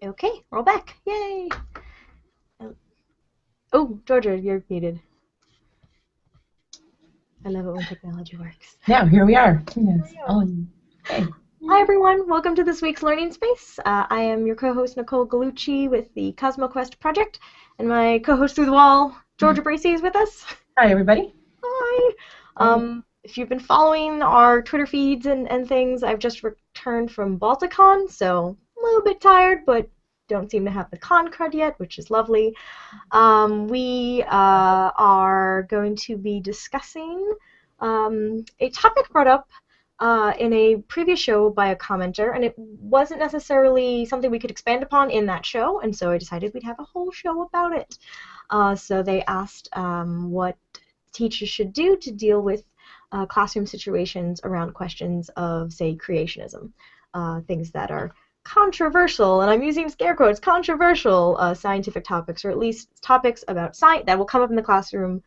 Okay, we're all back. Yay! Oh, Georgia, you're muted. I love it when technology works. Now, here we are. Yes. Hey. Hi, everyone. Welcome to this week's Learning Space. I am your co-host, Nicole Gugliucci, with the CosmoQuest project, and my co-host through the wall, Georgia Bracey, is with us. Hi, everybody. Hi. If you've been following our Twitter feeds and things, I've just returned from Balticon, so a little bit tired, but don't seem to have the con crud yet, which is lovely. We are going to be discussing a topic brought up in a previous show by a commenter, and it wasn't necessarily something we could expand upon in that show, and so I decided we'd have a whole show about it. So they asked what teachers should do to deal with classroom situations around questions of, say, creationism, things that are controversial, and I'm using scare quotes, controversial scientific topics, or at least topics about science that will come up in the classroom,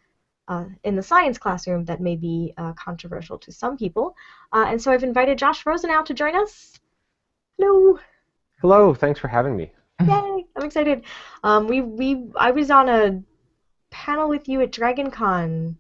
in the science classroom, that may be controversial to some people. And so I've invited Josh Rosenau to join us. Hello. Hello, thanks for having me. Yay, I'm excited. I was on a panel with you at DragonCon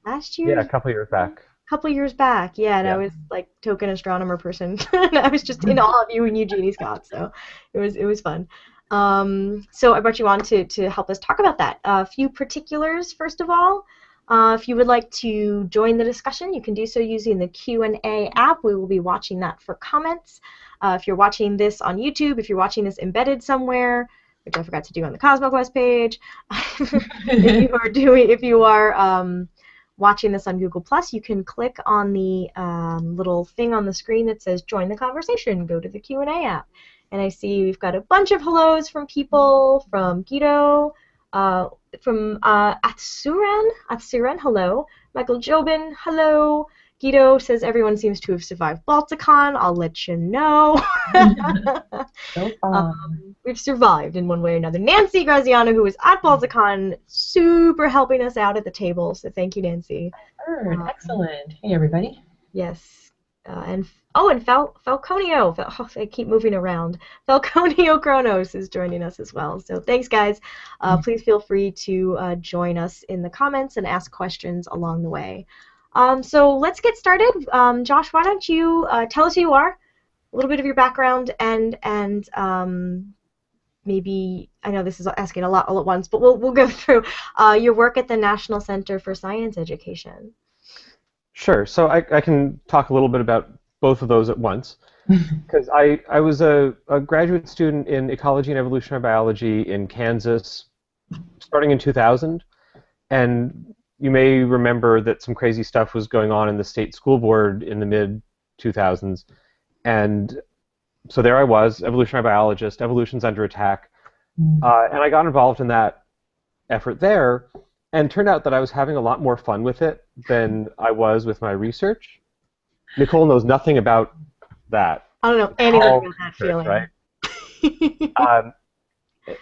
last year? Yeah, a couple years back. Couple years back, yeah, and I was like token astronomer person, and I was just in awe of you and Eugenie Scott, so it was fun. So I brought you on to help us talk about that. A few particulars, first of all. If you would like to join the discussion, you can do so using the Q&A app. We will be watching that for comments. If you're watching this on YouTube, if you're watching this embedded somewhere, which I forgot to do on the CosmoQuest page, if you are watching this on Google+, you can click on the little thing on the screen that says Join the Conversation. Go to the Q&A app. And I see we've got a bunch of hellos from people, from Guido, from Atsuran, hello. Michael Jobin, hello. Guido says everyone seems to have survived Balticon. I'll let you know. We've survived in one way or another. Nancy Graziano, who was at Balticon, super helping us out at the table. So thank you, Nancy. Excellent. Hey, everybody. Yes. And Falconio. I keep moving around. Falconio Kronos is joining us as well. So thanks, guys. Please feel free to join us in the comments and ask questions along the way. So let's get started. Josh, why don't you tell us who you are, a little bit of your background, and maybe, I know this is asking a lot all at once, but we'll go through your work at the National Center for Science Education. Sure. So I can talk a little bit about both of those at once, because I was a graduate student in ecology and evolutionary biology in Kansas starting in 2000, and you may remember that some crazy stuff was going on in the state school board in the mid-2000s, and so there I was, evolutionary biologist, evolution's under attack, and I got involved in that effort there, and turned out that I was having a lot more fun with it than I was with my research. Nicole knows nothing about that. I don't know anything about that feeling. Right?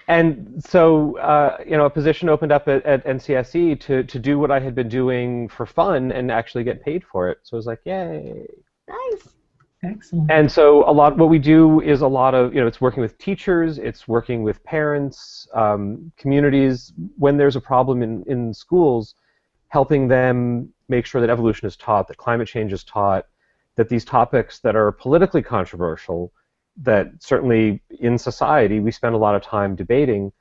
And so, a position opened up at NCSE to do what I had been doing for fun and actually get paid for it. So I was like, yay. Nice. Excellent. And so what we do is a lot of, it's working with teachers, it's working with parents, communities, when there's a problem in schools, helping them make sure that evolution is taught, that climate change is taught, that these topics that are politically controversial, that certainly in society we spend a lot of time debating,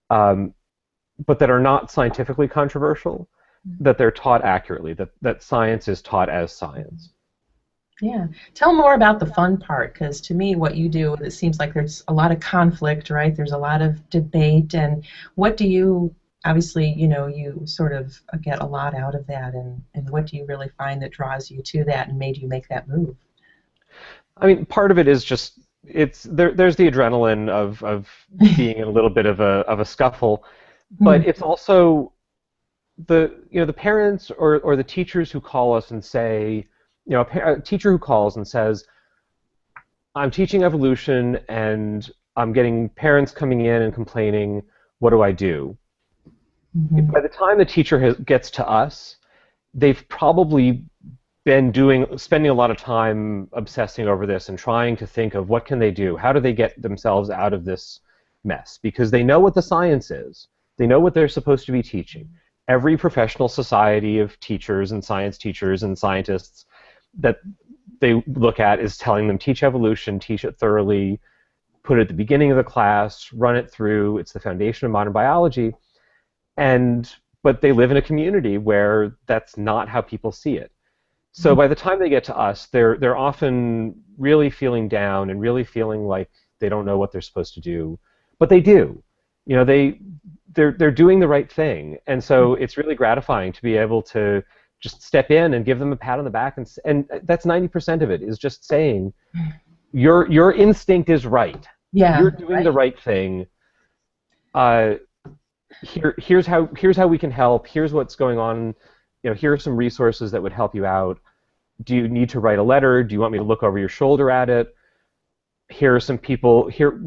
but that are not scientifically controversial, that they're taught accurately, that science is taught as science. Yeah. Tell more about the fun part, because to me what you do, it seems like there's a lot of conflict, right? There's a lot of debate, and what do you, obviously, you sort of get a lot out of that, and what do you really find that draws you to that and made you make that move? I mean, part of it is just, there's the adrenaline of being in a little bit of a scuffle, but it's also the parents or the teachers who call us and say, a teacher who calls and says, I'm teaching evolution and I'm getting parents coming in and complaining, what do I do? By the time the teacher gets to us, they've probably been spending a lot of time obsessing over this and trying to think of what can they do, how do they get themselves out of this mess, because they know what the science is, they know what they're supposed to be teaching. Every professional society of teachers and scientists that they look at is telling them teach evolution, teach it thoroughly, put it at the beginning of the class, run it through, it's the foundation of modern biology, but they live in a community where that's not how people see it. So by the time they get to us, they're often really feeling down and really feeling like they don't know what they're supposed to do, but they do. You know, they're doing the right thing, and so it's really gratifying to be able to just step in and give them a pat on the back, and that's 90% of it is just saying your instinct is right. Yeah, you're doing the right thing. Here's how we can help. Here's what's going on. You know, here are some resources that would help you out. Do you need to write a letter? Do you want me to look over your shoulder at it? Here are some people. Here,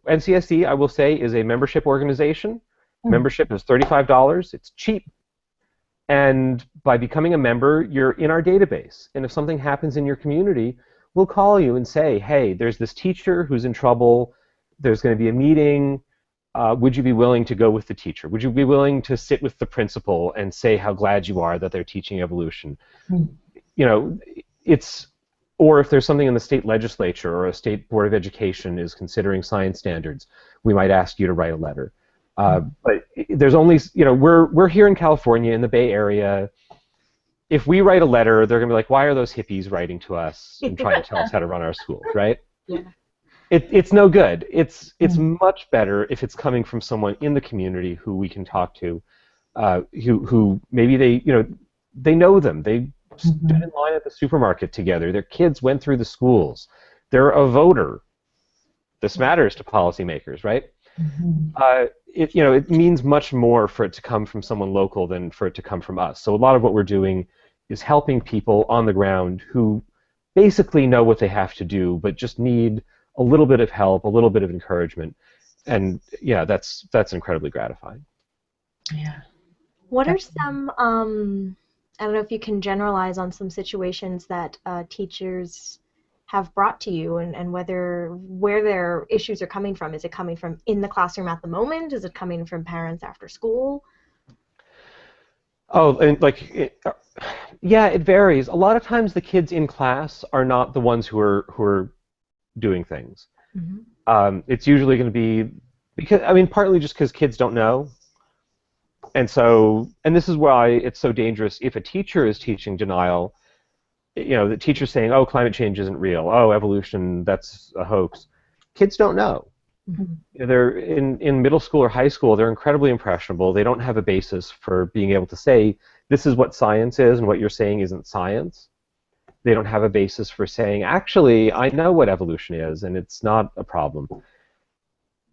NCSD, I will say, is a membership organization. Membership is $35. It's cheap. And by becoming a member, you're in our database. And if something happens in your community, we'll call you and say, hey, there's this teacher who's in trouble. There's going to be a meeting. Would you be willing to go with the teacher? Would you be willing to sit with the principal and say how glad you are that they're teaching evolution? You know, or if there's something in the state legislature or a state board of education is considering science standards, we might ask you to write a letter. But there's only, you know, we're here in California in the Bay Area. If we write a letter, they're going to be like, why are those hippies writing to us and trying to tell us how to run our schools, right? Yeah. It's no good. It's much better if it's coming from someone in the community who we can talk to, who maybe they know them. They stood in line at the supermarket together. Their kids went through the schools. They're a voter. This matters to policymakers, right? It means much more for it to come from someone local than for it to come from us. So a lot of what we're doing is helping people on the ground who basically know what they have to do, but just need a little bit of help, a little bit of encouragement, and yeah, that's incredibly gratifying. Yeah. What are some, I don't know if you can generalize on some situations that teachers have brought to you, and where their issues are coming from. Is it coming from in the classroom at the moment? Is it coming from parents after school? Oh, and yeah, it varies. A lot of times the kids in class are not the ones who are doing things. It's usually going to be partly just because kids don't know, and this is why it's so dangerous if a teacher is teaching denial. You know, the teacher's saying, oh, climate change isn't real. Oh, evolution, that's a hoax. Kids don't know. They're in middle school or high school, they're incredibly impressionable. They don't have a basis for being able to say, this is what science is and what you're saying isn't science. They don't have a basis for saying, actually, I know what evolution is and it's not a problem.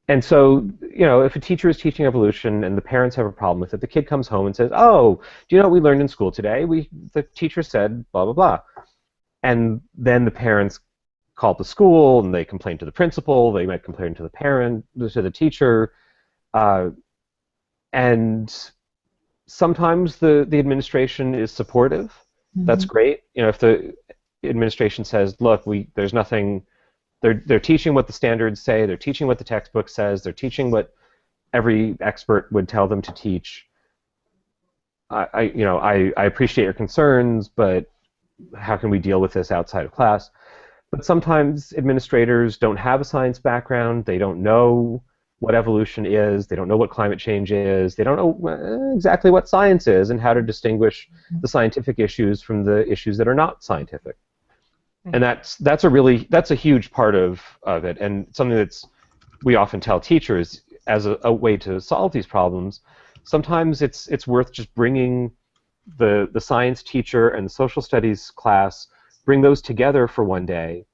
And so, you know, if a teacher is teaching evolution and the parents have a problem with it, the kid comes home and says, oh, do you know what we learned in school today? The teacher said blah, blah, blah. And then the parents call the school and they complain to the principal. They might complain to the teacher. And sometimes the administration is supportive. That's great. You know, if the administration says, look, there's nothing... They're teaching what the standards say. They're teaching what the textbook says. They're teaching what every expert would tell them to teach. I appreciate your concerns, but how can we deal with this outside of class? But sometimes administrators don't have a science background. They don't know what evolution is. They don't know what climate change is. They don't know exactly what science is and how to distinguish the scientific issues from the issues that are not scientific. And that's a huge part of it, and something we often tell teachers as a way to solve these problems. Sometimes it's worth just bringing the science teacher and the social studies class, bring those together for one day,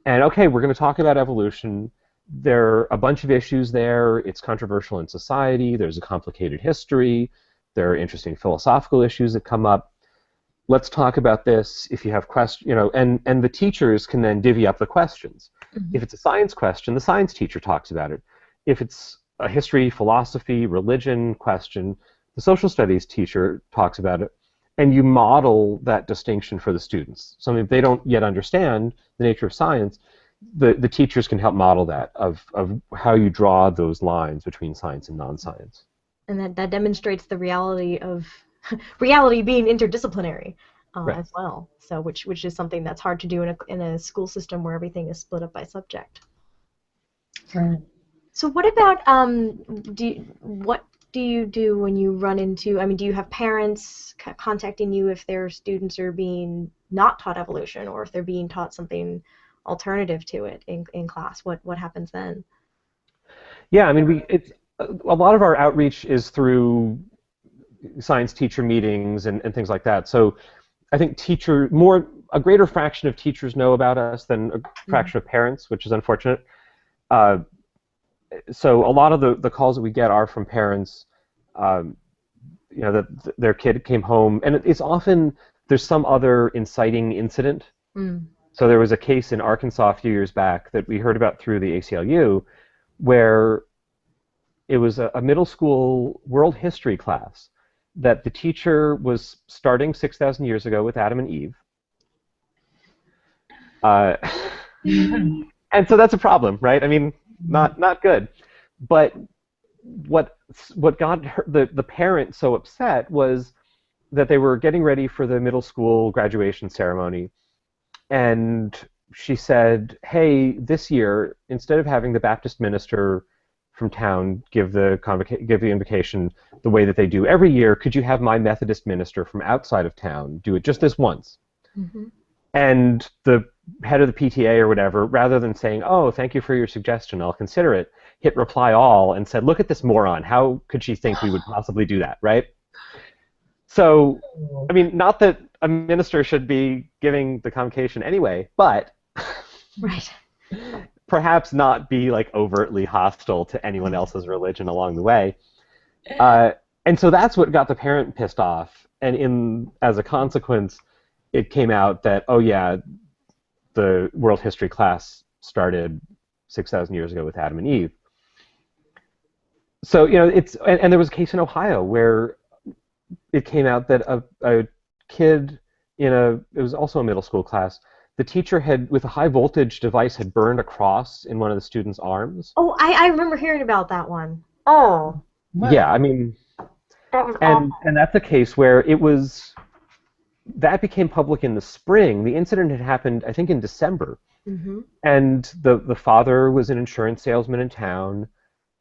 and okay, we're going to talk about evolution. There are a bunch of issues there. It's controversial in society. There's a complicated history. There are interesting philosophical issues that come up. Let's talk about this. If you have questions, and the teachers can then divvy up the questions. If it's a science question, the science teacher talks about it. If it's a history, philosophy, religion question, the social studies teacher talks about it. and you model that distinction for the students. Something if they don't yet understand the nature of science, the teachers can help model that of how you draw those lines between science and non-science. And that demonstrates the reality of reality being interdisciplinary Right. as well. So which is something that's hard to do in a school system where everything is split up by subject. Right. So what about what do you do when you run into, I mean, do you have parents contacting you if their students are being not taught evolution, or if they're being taught something alternative to it in class? What happens then? Yeah, I mean, it's a lot of our outreach is through science teacher meetings and things like that. So I think a greater fraction of teachers know about us than a fraction of parents, which is unfortunate. So a lot of the calls that we get are from parents, that their kid came home, and it's often there's some other inciting incident. So there was a case in Arkansas a few years back that we heard about through the ACLU, where it was a middle school world history class that the teacher was starting 6,000 years ago with Adam and Eve. And so that's a problem, right? I mean, not good. But what got the parent so upset was that they were getting ready for the middle school graduation ceremony, and she said, "Hey, this year, instead of having the Baptist minister from town give the invocation the way that they do every year, could you have my Methodist minister from outside of town do it just this once?" And the head of the PTA or whatever, rather than saying, "Oh, thank you for your suggestion, I'll consider it," hit reply all and said, "Look at this moron. How could she think we would possibly do that," right? So, I mean, not that a minister should be giving the convocation anyway, but Right. perhaps not be like overtly hostile to anyone else's religion along the way. And so that's what got the parent pissed off. And as a consequence, it came out that, oh yeah, the world history class started 6,000 years ago with Adam and Eve. So, and there was a case in Ohio where it came out that a kid it was also a middle school class, the teacher had, with a high voltage device, had burned a cross in one of the students' arms. Oh, I remember hearing about that one. Oh. Wow. Yeah, I mean, That was awful. and that's a case where that became public in the spring. The incident had happened, I think, in December. And the father was an insurance salesman in town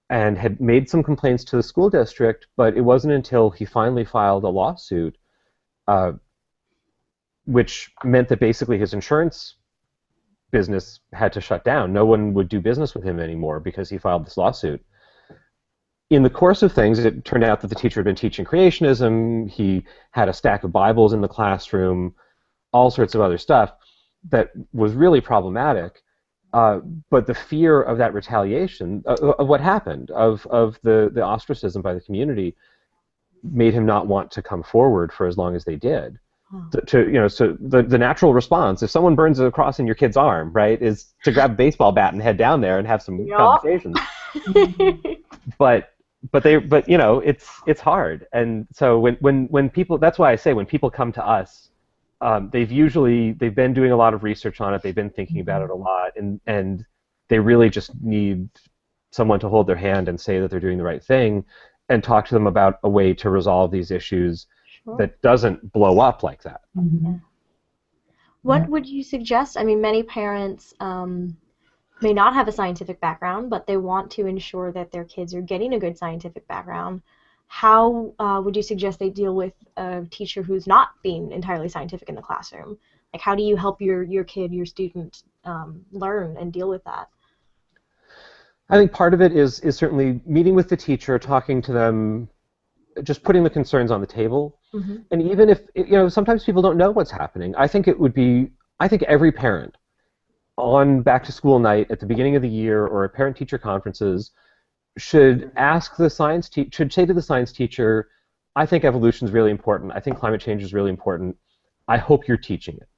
and had made some complaints to the school district, but it wasn't until he finally filed a lawsuit, which meant that basically his insurance business had to shut down. No one would do business with him anymore because he filed this lawsuit. In the course of things, it turned out that the teacher had been teaching creationism, he had a stack of Bibles in the classroom, all sorts of other stuff that was really problematic. But the fear of that retaliation, of what happened, of the ostracism by the community, made him not want to come forward for as long as they did. So the natural response, if someone burns a cross in your kid's arm, right, is to grab a baseball bat and head down there and have some conversations. But it's hard. And so when people, that's why I say when people come to us, they've been doing a lot of research on it, they've been thinking about it a lot, and they really just need someone to hold their hand and say that they're doing the right thing, and talk to them about a way to resolve these issues that doesn't blow up like that. What would you suggest? I mean, many parents may not have a scientific background, but they want to ensure that their kids are getting a good scientific background. How would you suggest they deal with a teacher who's not being entirely scientific in the classroom? Like, how do you help your kid, your student, learn and deal with that? I think part of it is certainly meeting with the teacher, talking to them, just putting the concerns on the table. And even if, sometimes people don't know what's happening, I think every parent on back to school night at the beginning of the year or at parent-teacher conferences should should say to the science teacher, "I think evolution is really important. I think climate change is really important. I hope you're teaching it."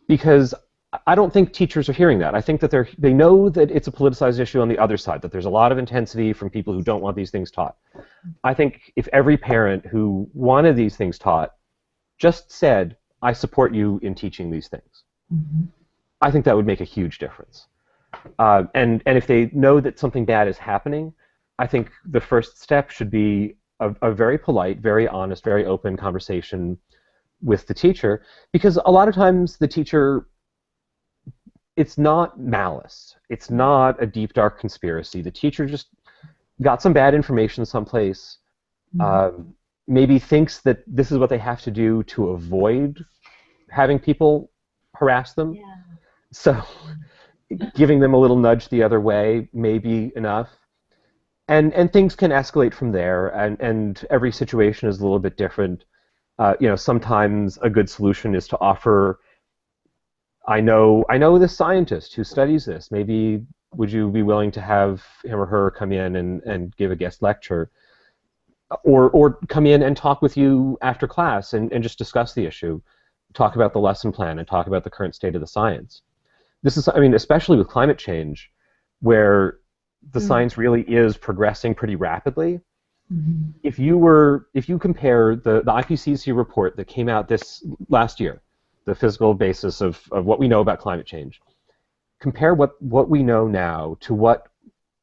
Because I don't think teachers are hearing that. I think that they know that it's a politicized issue on the other side, that there's a lot of intensity from people who don't want these things taught. I think if every parent who wanted these things taught just said, I support you in teaching these things. I think that would make a huge difference. And if they know that something bad is happening, I think the first step should be a very polite, very honest, very open conversation with the teacher, because a lot of times the teacher, it's not malice. It's not a deep, dark conspiracy. The teacher just got some bad information someplace, maybe thinks that this is what they have to do to avoid having people harass them. Yeah. So giving them a little nudge the other way may be enough. And things can escalate from there, and every situation is a little bit different. Sometimes a good solution is to offer, I know this scientist who studies this. Maybe would you be willing to have him or her come in and give a guest lecture? Or come in and talk with you after class and just discuss the issue, talk about the lesson plan, and talk about the current state of the science. This is, especially with climate change, where the science really is progressing pretty rapidly. If you compare the IPCC report that came out this last year, the physical basis of what we know about climate change, compare what we know now to what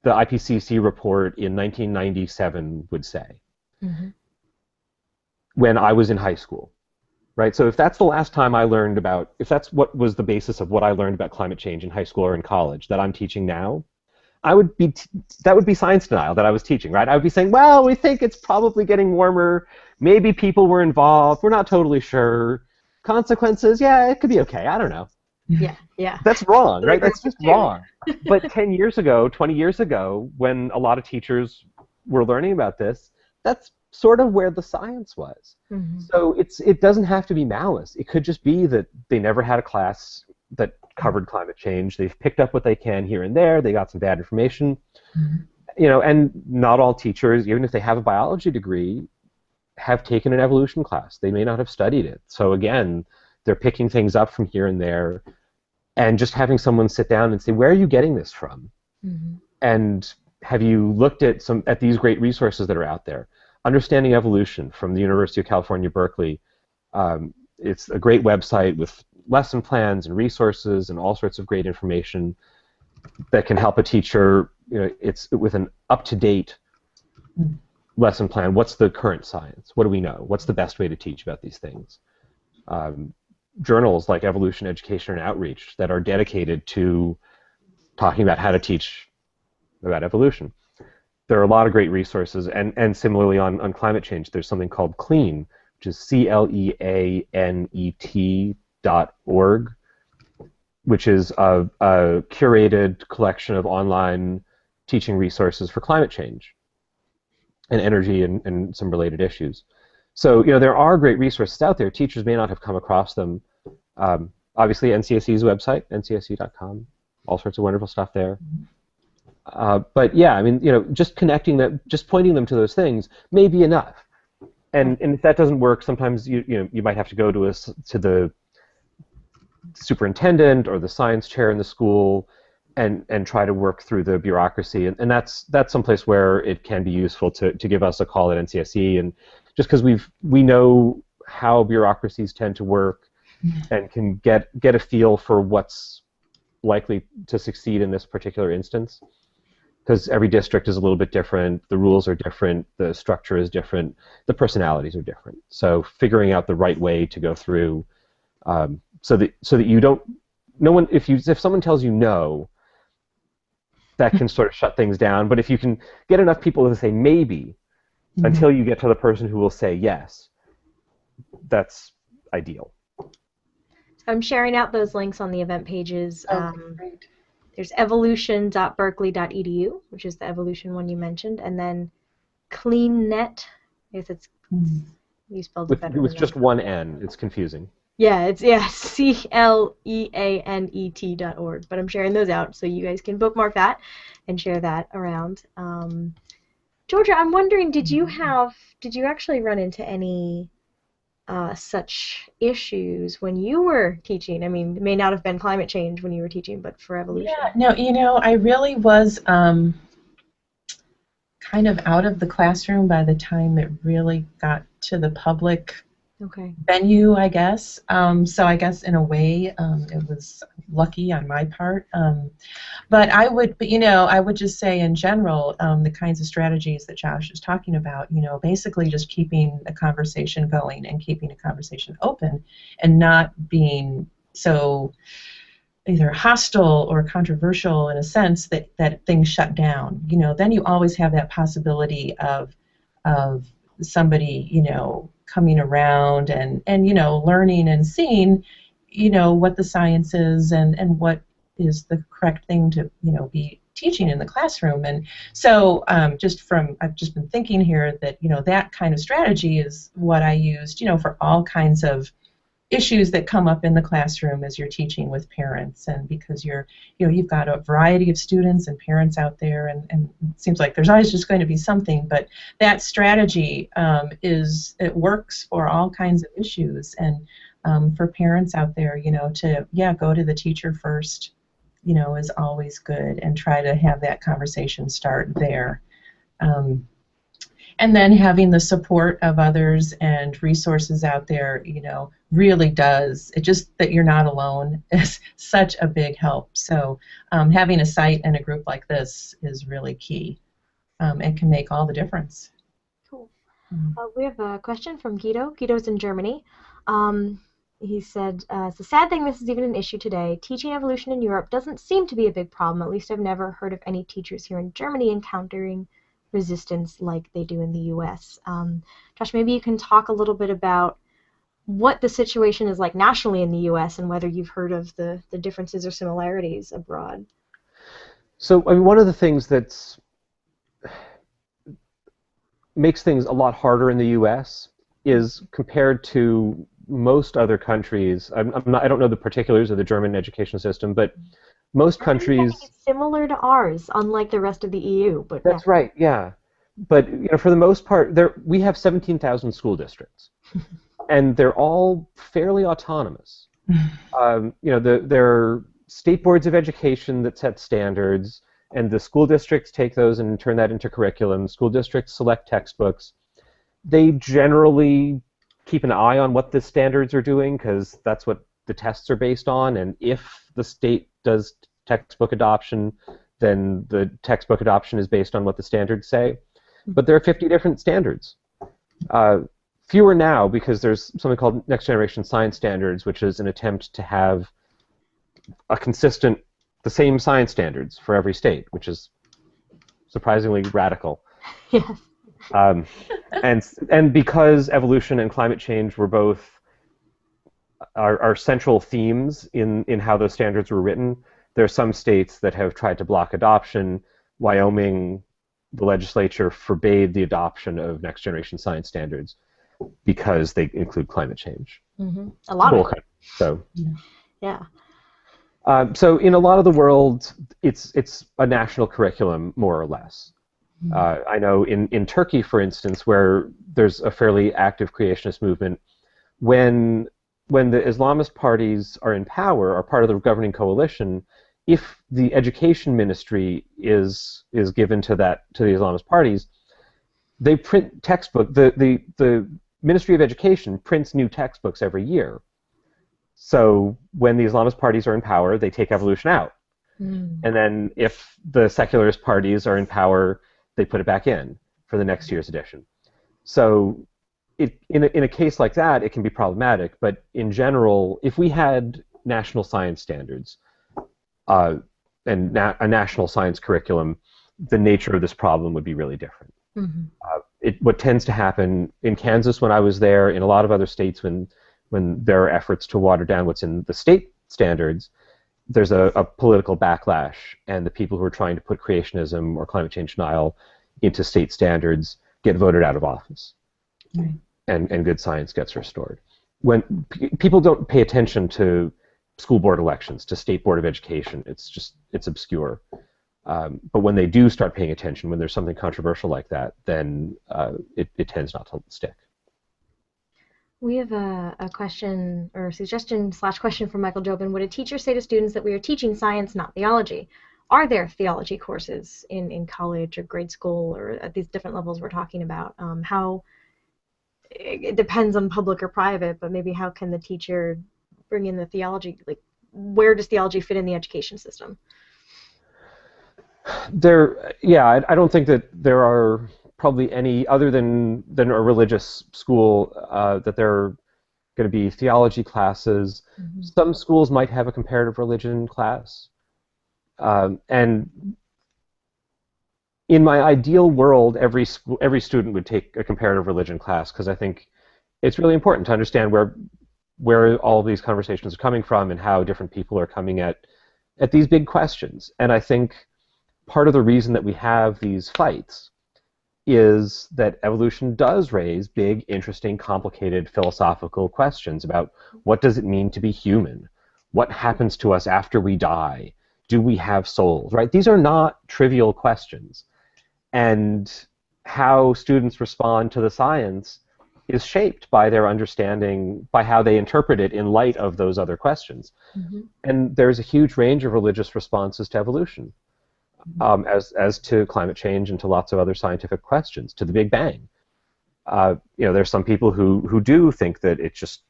the IPCC report in 1997 would say. When I was in high school, right? So if that's the last time I learned about, if that's what was the basis of what I learned about climate change in high school or in college that I'm teaching now, that would be science denial that I was teaching, right? I would be saying, well, we think it's probably getting warmer. Maybe people were involved. We're not totally sure. Consequences, yeah, it could be okay. I don't know. Yeah. That's wrong, right? That's just wrong. But 10 years ago, 20 years ago, when a lot of teachers were learning about this, that's sort of where the science was. So it doesn't have to be malice. It could just be that they never had a class that covered climate change. They've picked up what they can here and there. They got some bad information. And not all teachers, even if they have a biology degree, have taken an evolution class. They may not have studied it. So again, they're picking things up from here and there, and just having someone sit down and say, where are you getting this from? And have you looked at these great resources that are out there? Understanding Evolution from the University of California, Berkeley. It's a great website with lesson plans and resources and all sorts of great information that can help a teacher. It's with an up-to-date lesson plan. What's the current science? What do we know? What's the best way to teach about these things? Journals like Evolution, Education, and Outreach that are dedicated to talking about how to teach about evolution. There are a lot of great resources, and similarly on climate change, there's something called CLEANET, which is CLEANET.org, which is a curated collection of online teaching resources for climate change and energy and some related issues. So there are great resources out there. Teachers may not have come across them. Obviously, NCSE's website, ncsc.com, all sorts of wonderful stuff there. But yeah, just connecting them, just pointing them to those things may be enough. And if that doesn't work, sometimes you might have to go to the superintendent or the science chair in the school and try to work through the bureaucracy. And that's someplace where it can be useful to give us a call at NCSE, and just because we know how bureaucracies tend to work and can get a feel for what's likely to succeed in this particular instance. Because every district is a little bit different, the rules are different, the structure is different, the personalities are different. So figuring out the right way to go through, so that you don't, if someone tells you no, that can sort of shut things down. But if you can get enough people to say maybe until you get to the person who will say yes, that's ideal. I'm sharing out those links on the event pages. Great. There's evolution.berkeley.edu, which is the evolution one you mentioned, and then CLEANET. I guess it's you spelled it better. With just one N, it's confusing. Yeah, it's CLEANET.org. But I'm sharing those out so you guys can bookmark that and share that around. Georgia, I'm wondering, did you actually run into any such issues when you were teaching? It may not have been climate change when you were teaching, but for evolution. Yeah, no, I really was kind of out of the classroom by the time it really got to the public Okay. venue, I guess. So I guess in a way, it was lucky on my part. But I would just say in general, the kinds of strategies that Josh is talking about, basically just keeping a conversation going and keeping a conversation open and not being so either hostile or controversial in a sense that things shut down. Then you always have that possibility of somebody, coming around and learning and seeing, what the science is and what is the correct thing to, be teaching in the classroom. And so I've just been thinking here that, that kind of strategy is what I used, for all kinds of issues that come up in the classroom as you're teaching with parents, and because you've got a variety of students and parents out there, and it seems like there's always just going to be something, but that strategy it works for all kinds of issues, and for parents out there, to go to the teacher first, is always good, and try to have that conversation start there. And then having the support of others and resources out there, really does. It just that you're not alone is such a big help. So having a site and a group like this is really key. It can make all the difference. Cool. We have a question from Guido. Guido's in Germany. He said, it's a sad thing this is even an issue today. Teaching evolution in Europe doesn't seem to be a big problem. At least I've never heard of any teachers here in Germany encountering resistance like they do in the U.S. Josh, maybe you can talk a little bit about what the situation is like nationally in the U.S. and whether you've heard of the differences or similarities abroad. So, I mean, one of the things that makes things a lot harder in the U.S. is compared to most other countries. I don't know the particulars of the German education system, but most countries. It's similar to ours, unlike the rest of the EU. But that's right, yeah. But for the most part, we have 17,000 school districts, and they're all fairly autonomous. There are state boards of education that set standards, and the school districts take those and turn that into curriculum. School districts select textbooks. They generally keep an eye on what the standards are doing, because that's what the tests are based on, and if the state does textbook adoption, then the textbook adoption is based on what the standards say. But there are 50 different standards. Fewer now, because there's something called Next Generation Science Standards, which is an attempt to have the same science standards for every state, which is surprisingly radical. Yes. And because evolution and climate change were both are central themes in how those standards were written, there are some states that have tried to block adoption. Wyoming, the legislature forbade the adoption of next generation science standards because they include climate change. Mm-hmm. A lot of it. So. Yeah. So in a lot of the world, it's a national curriculum, more or less. I know in Turkey, for instance, where there's a fairly active creationist movement, when the Islamist parties are in power, are part of the governing coalition, if the education ministry is given to the Islamist parties, they print textbook. The Ministry of Education prints new textbooks every year. So when the Islamist parties are in power, they take evolution out. And then if the secularist parties are in power, they put it back in for the next year's edition. So in a case like that, it can be problematic. But in general, if we had national science standards and a national science curriculum, the nature of this problem would be really different. What tends to happen in Kansas when I was there, in a lot of other states when there are efforts to water down what's in the state standards, there's a political backlash, and the people who are trying to put creationism or climate change denial into state standards get voted out of office. Right. And good science gets restored. When people don't pay attention to school board elections, to state board of education, it's obscure. But when they do start paying attention, when there's something controversial like that, then it tends not to stick. We have a question or suggestion/question from Michael Jobin. Would a teacher say to students that we are teaching science, not theology? Are there theology courses in college or grade school or at these different levels we're talking about? it depends on public or private, but maybe how can the teacher bring in the theology? Like, where does theology fit in the education system? I don't think that there are probably any other than a religious school that there are going to be theology classes. Mm-hmm. Some schools might have a comparative religion class, and in my ideal world, every student would take a comparative religion class because I think it's really important to understand where all these conversations are coming from and how different people are coming at these big questions. And I think part of the reason that we have these fights is that evolution does raise big, interesting, complicated philosophical questions about what does it mean to be human? What happens to us after we die? Do we have souls? Right? These are not trivial questions. And how students respond to the science is shaped by their understanding, by how they interpret it in light of those other questions. Mm-hmm. And there's a huge range of religious responses to evolution. As to climate change and to lots of other scientific questions, to the Big Bang. There's some people who do think that it's just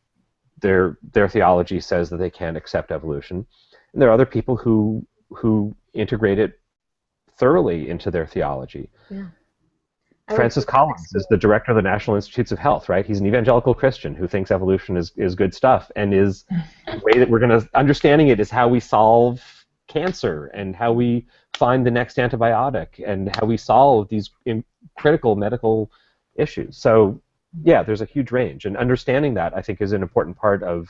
their theology says that they can't accept evolution, and there are other people who integrate it thoroughly into their theology. Yeah. Francis Collins is the director of the National Institutes of Health, right? He's an evangelical Christian who thinks evolution is good stuff, and is the way that we're going to understanding it is how we solve cancer and how we find the next antibiotic and how we solve these critical medical issues. So yeah, there's a huge range, and understanding that I think is an important part of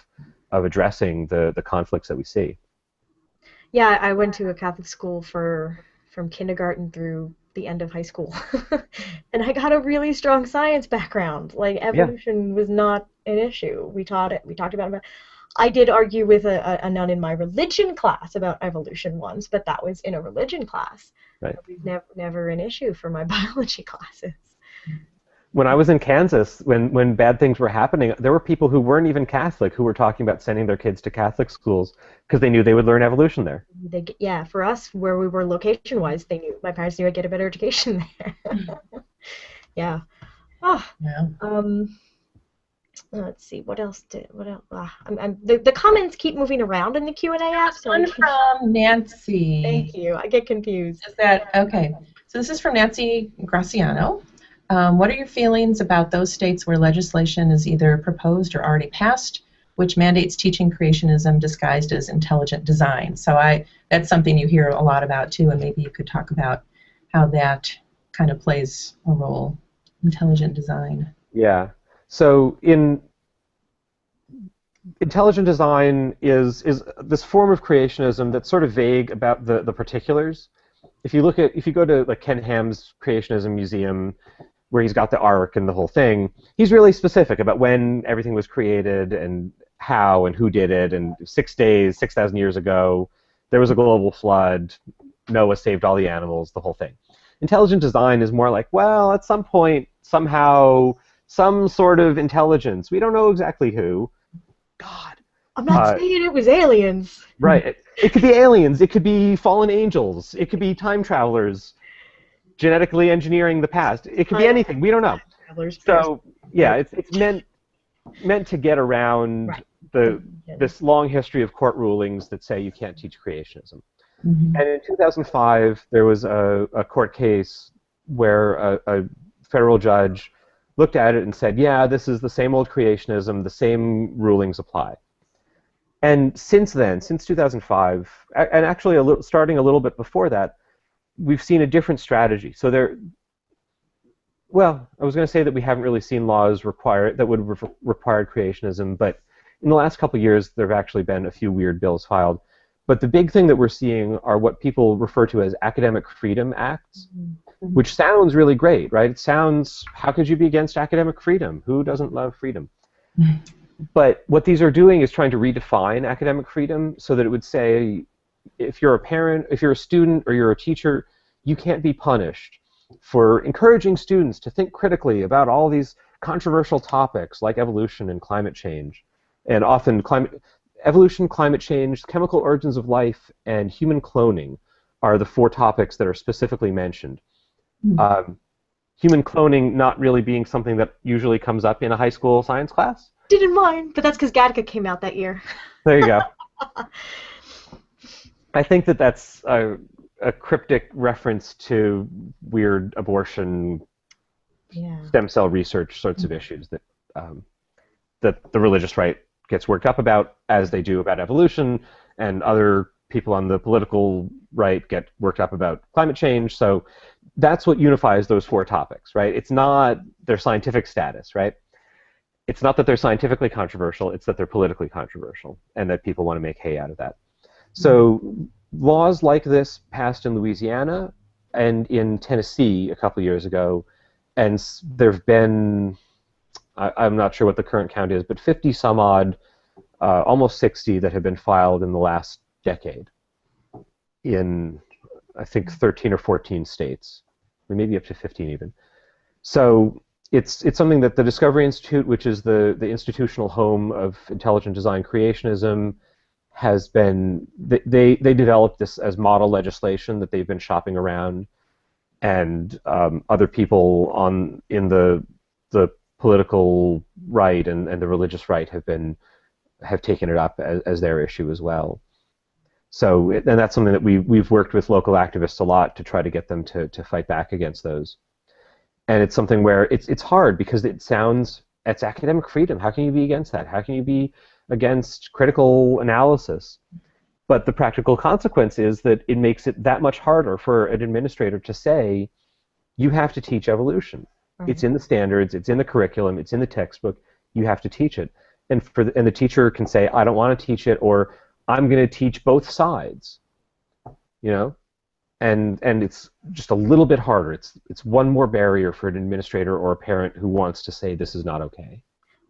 addressing the conflicts that we see. Yeah, I went to a Catholic school from kindergarten through the end of high school, and I got a really strong science background. Like, evolution was not an issue. We taught it. We talked about it. I did argue with a nun in my religion class about evolution once, but that was in a religion class. Right. It was never an issue for my biology classes. When I was in Kansas, when bad things were happening, there were people who weren't even Catholic who were talking about sending their kids to Catholic schools because they knew they would learn evolution there. Yeah, for us, where we were location-wise, my parents knew I'd get a better education there. Yeah. Oh. Yeah. Let's see, what else? The comments keep moving around in the Q&A app. So one from Nancy. Thank you. I get confused. Is that okay? So this is from Nancy Graciano. What are your feelings about those states where legislation is either proposed or already passed, which mandates teaching creationism disguised as intelligent design? So that's something you hear a lot about too, and maybe you could talk about how that kind of plays a role, intelligent design. Yeah. So intelligent design is this form of creationism that's sort of vague about the particulars. If you go to like Ken Ham's Creationism Museum, where he's got the ark and the whole thing, he's really specific about when everything was created and how and who did it, and 6 days, 6,000 years ago, there was a global flood, Noah saved all the animals, the whole thing. Intelligent design is more like, well, at some point, somehow, some sort of intelligence. We don't know exactly who. God. I'm not saying it was aliens. Right. It could be aliens. It could be fallen angels. It could be time travelers genetically engineering the past. It could be anything. We don't know. So, yeah, it's meant to get around this long history of court rulings that say you can't teach creationism. Mm-hmm. And in 2005, there was a court case where a federal judge looked at it and said, yeah, this is the same old creationism, the same rulings apply. And since then, since 2005, and actually starting a little bit before that, we've seen a different strategy. So I was going to say that we haven't really seen laws that would have required creationism, but in the last couple of years, there have actually been a few weird bills filed. But the big thing that we're seeing are what people refer to as academic freedom acts, mm-hmm. which sounds really great, right? It sounds, how could you be against academic freedom? Who doesn't love freedom? Mm-hmm. But what these are doing is trying to redefine academic freedom so that it would say, if you're a parent, if you're a student, or you're a teacher, you can't be punished for encouraging students to think critically about all these controversial topics like evolution and climate change. And often evolution, climate change, chemical origins of life, and human cloning are the 4 topics that are specifically mentioned. Mm-hmm. human cloning not really being something that usually comes up in a high school science class. Didn't mind, but that's because Gattaca came out that year. There you go. I think that that's a cryptic reference to weird abortion, stem cell research sorts of issues that the religious right gets worked up about, as they do about evolution, and other people on the political right get worked up about climate change. So that's what unifies those four topics, right? It's not their scientific status, right? It's not that they're scientifically controversial, it's that they're politically controversial, and that people want to make hay out of that. So laws like this passed in Louisiana and in Tennessee a couple years ago, and there have been, I'm not sure what the current count is, but 50 some odd, almost 60 that have been filed in the last decade in, I think, 13 or 14 states, or maybe up to 15 even. So it's something that the Discovery Institute, which is the institutional home of intelligent design creationism, has been, they developed this as model legislation that they've been shopping around, and other people in the political right and the religious right have taken it up as their issue as well. So, and that's something that we've worked with local activists a lot to try to get them to fight back against those. And it's something where it's hard because it's academic freedom. How can you be against that? How can you be against critical analysis? But the practical consequence is that it makes it that much harder for an administrator to say, you have to teach evolution. Right. It's in the standards, it's in the curriculum, it's in the textbook, you have to teach it. And the teacher can say, I don't want to teach it, or I'm going to teach both sides. You know? And it's just a little bit harder. It's one more barrier for an administrator or a parent who wants to say this is not okay.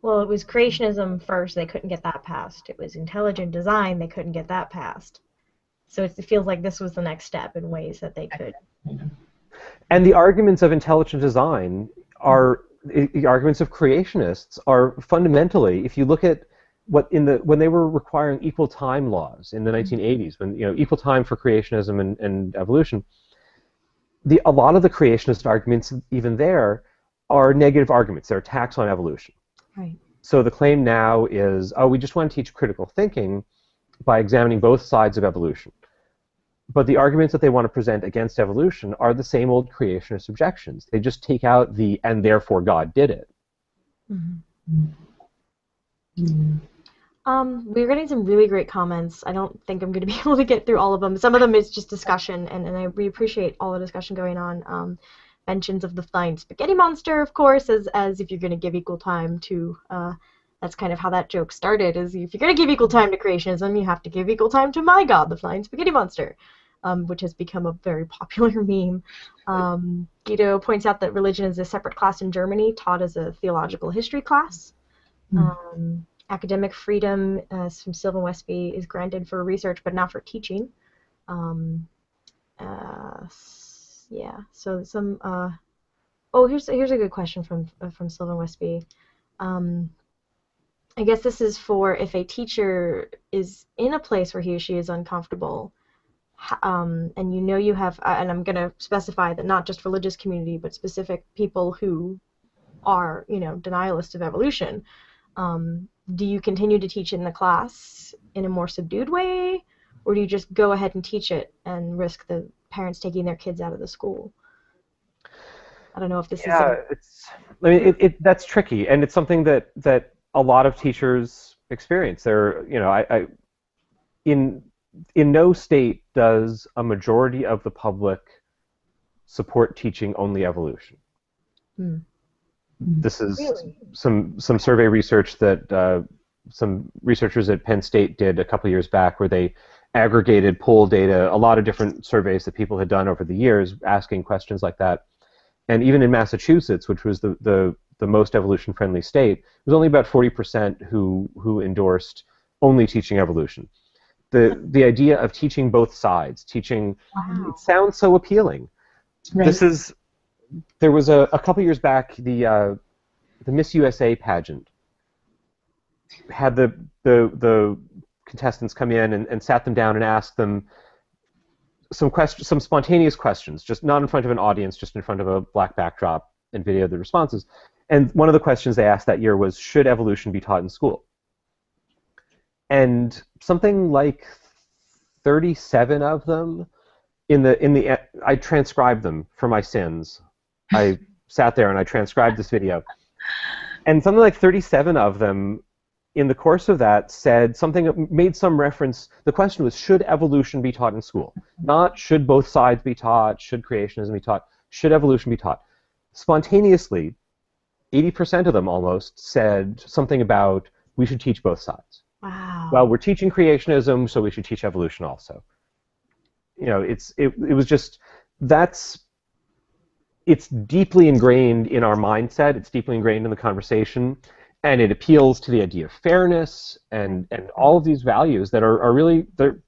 Well, it was creationism first, they couldn't get that passed. It was intelligent design, they couldn't get that passed. So it feels like this was the next step in ways that they could. And the arguments of intelligent design are, the arguments of creationists are fundamentally, if you look at when they were requiring equal time laws in the 1980s, when equal time for creationism and evolution, a lot of the creationist arguments even there are negative arguments. They're attacks on evolution. Right. So the claim now is, we just want to teach critical thinking by examining both sides of evolution. But the arguments that they want to present against evolution are the same old creationist objections. They just take out the "and therefore God did it." Mm-hmm. Mm-hmm. We're getting some really great comments. I don't think I'm going to be able to get through all of them. Some of them is just discussion, and we appreciate all the discussion going on. Mentions of the flying spaghetti monster, of course, as if you're going to give equal time to, that's kind of how that joke started, is if you're going to give equal time to creationism, you have to give equal time to my god, the flying spaghetti monster, which has become a very popular meme. Guido points out that religion is a separate class in Germany, taught as a theological history class. Academic freedom, from Sylvan Westby, is granted for research, but not for teaching. Yeah, so some, here's a good question from Sylvan Westby. I guess this is for if a teacher is in a place where he or she is uncomfortable, and you have, and I'm going to specify that not just religious community, but specific people who are, denialists of evolution, do you continue to teach it in the class in a more subdued way, or do you just go ahead and teach it and risk the parents taking their kids out of the school? I don't know if this is. Yeah, that's tricky, and it's something that a lot of teachers experience. In no state does a majority of the public support teaching only evolution. This is really? some survey research that some researchers at Penn State did a couple years back, where they aggregated poll data, a lot of different surveys that people had done over the years, asking questions like that. And even in Massachusetts, which was the most evolution-friendly state, it was only about 40% who endorsed only teaching evolution. The idea of teaching both sides, teaching, it sounds so appealing. Right. There was a couple years back, the Miss USA pageant had the contestants come in and sat them down and asked them some spontaneous questions, just not in front of an audience, just in front of a black backdrop, and videoed the responses. And one of the questions they asked that year was, should evolution be taught in school? And something like 37 of them, I transcribed them for my sins. I sat there and I transcribed this video. And something like 37 of them, in the course of that, said something, made some reference. The question was, should evolution be taught in school? Not should both sides be taught, should creationism be taught, should evolution be taught? Spontaneously, 80% of them almost said something about, we should teach both sides. Wow. Well, we're teaching creationism, so we should teach evolution also. You know, it was just, it's deeply ingrained in our mindset, it's deeply ingrained in the conversation, and it appeals to the idea of fairness and all of these values that are really, they're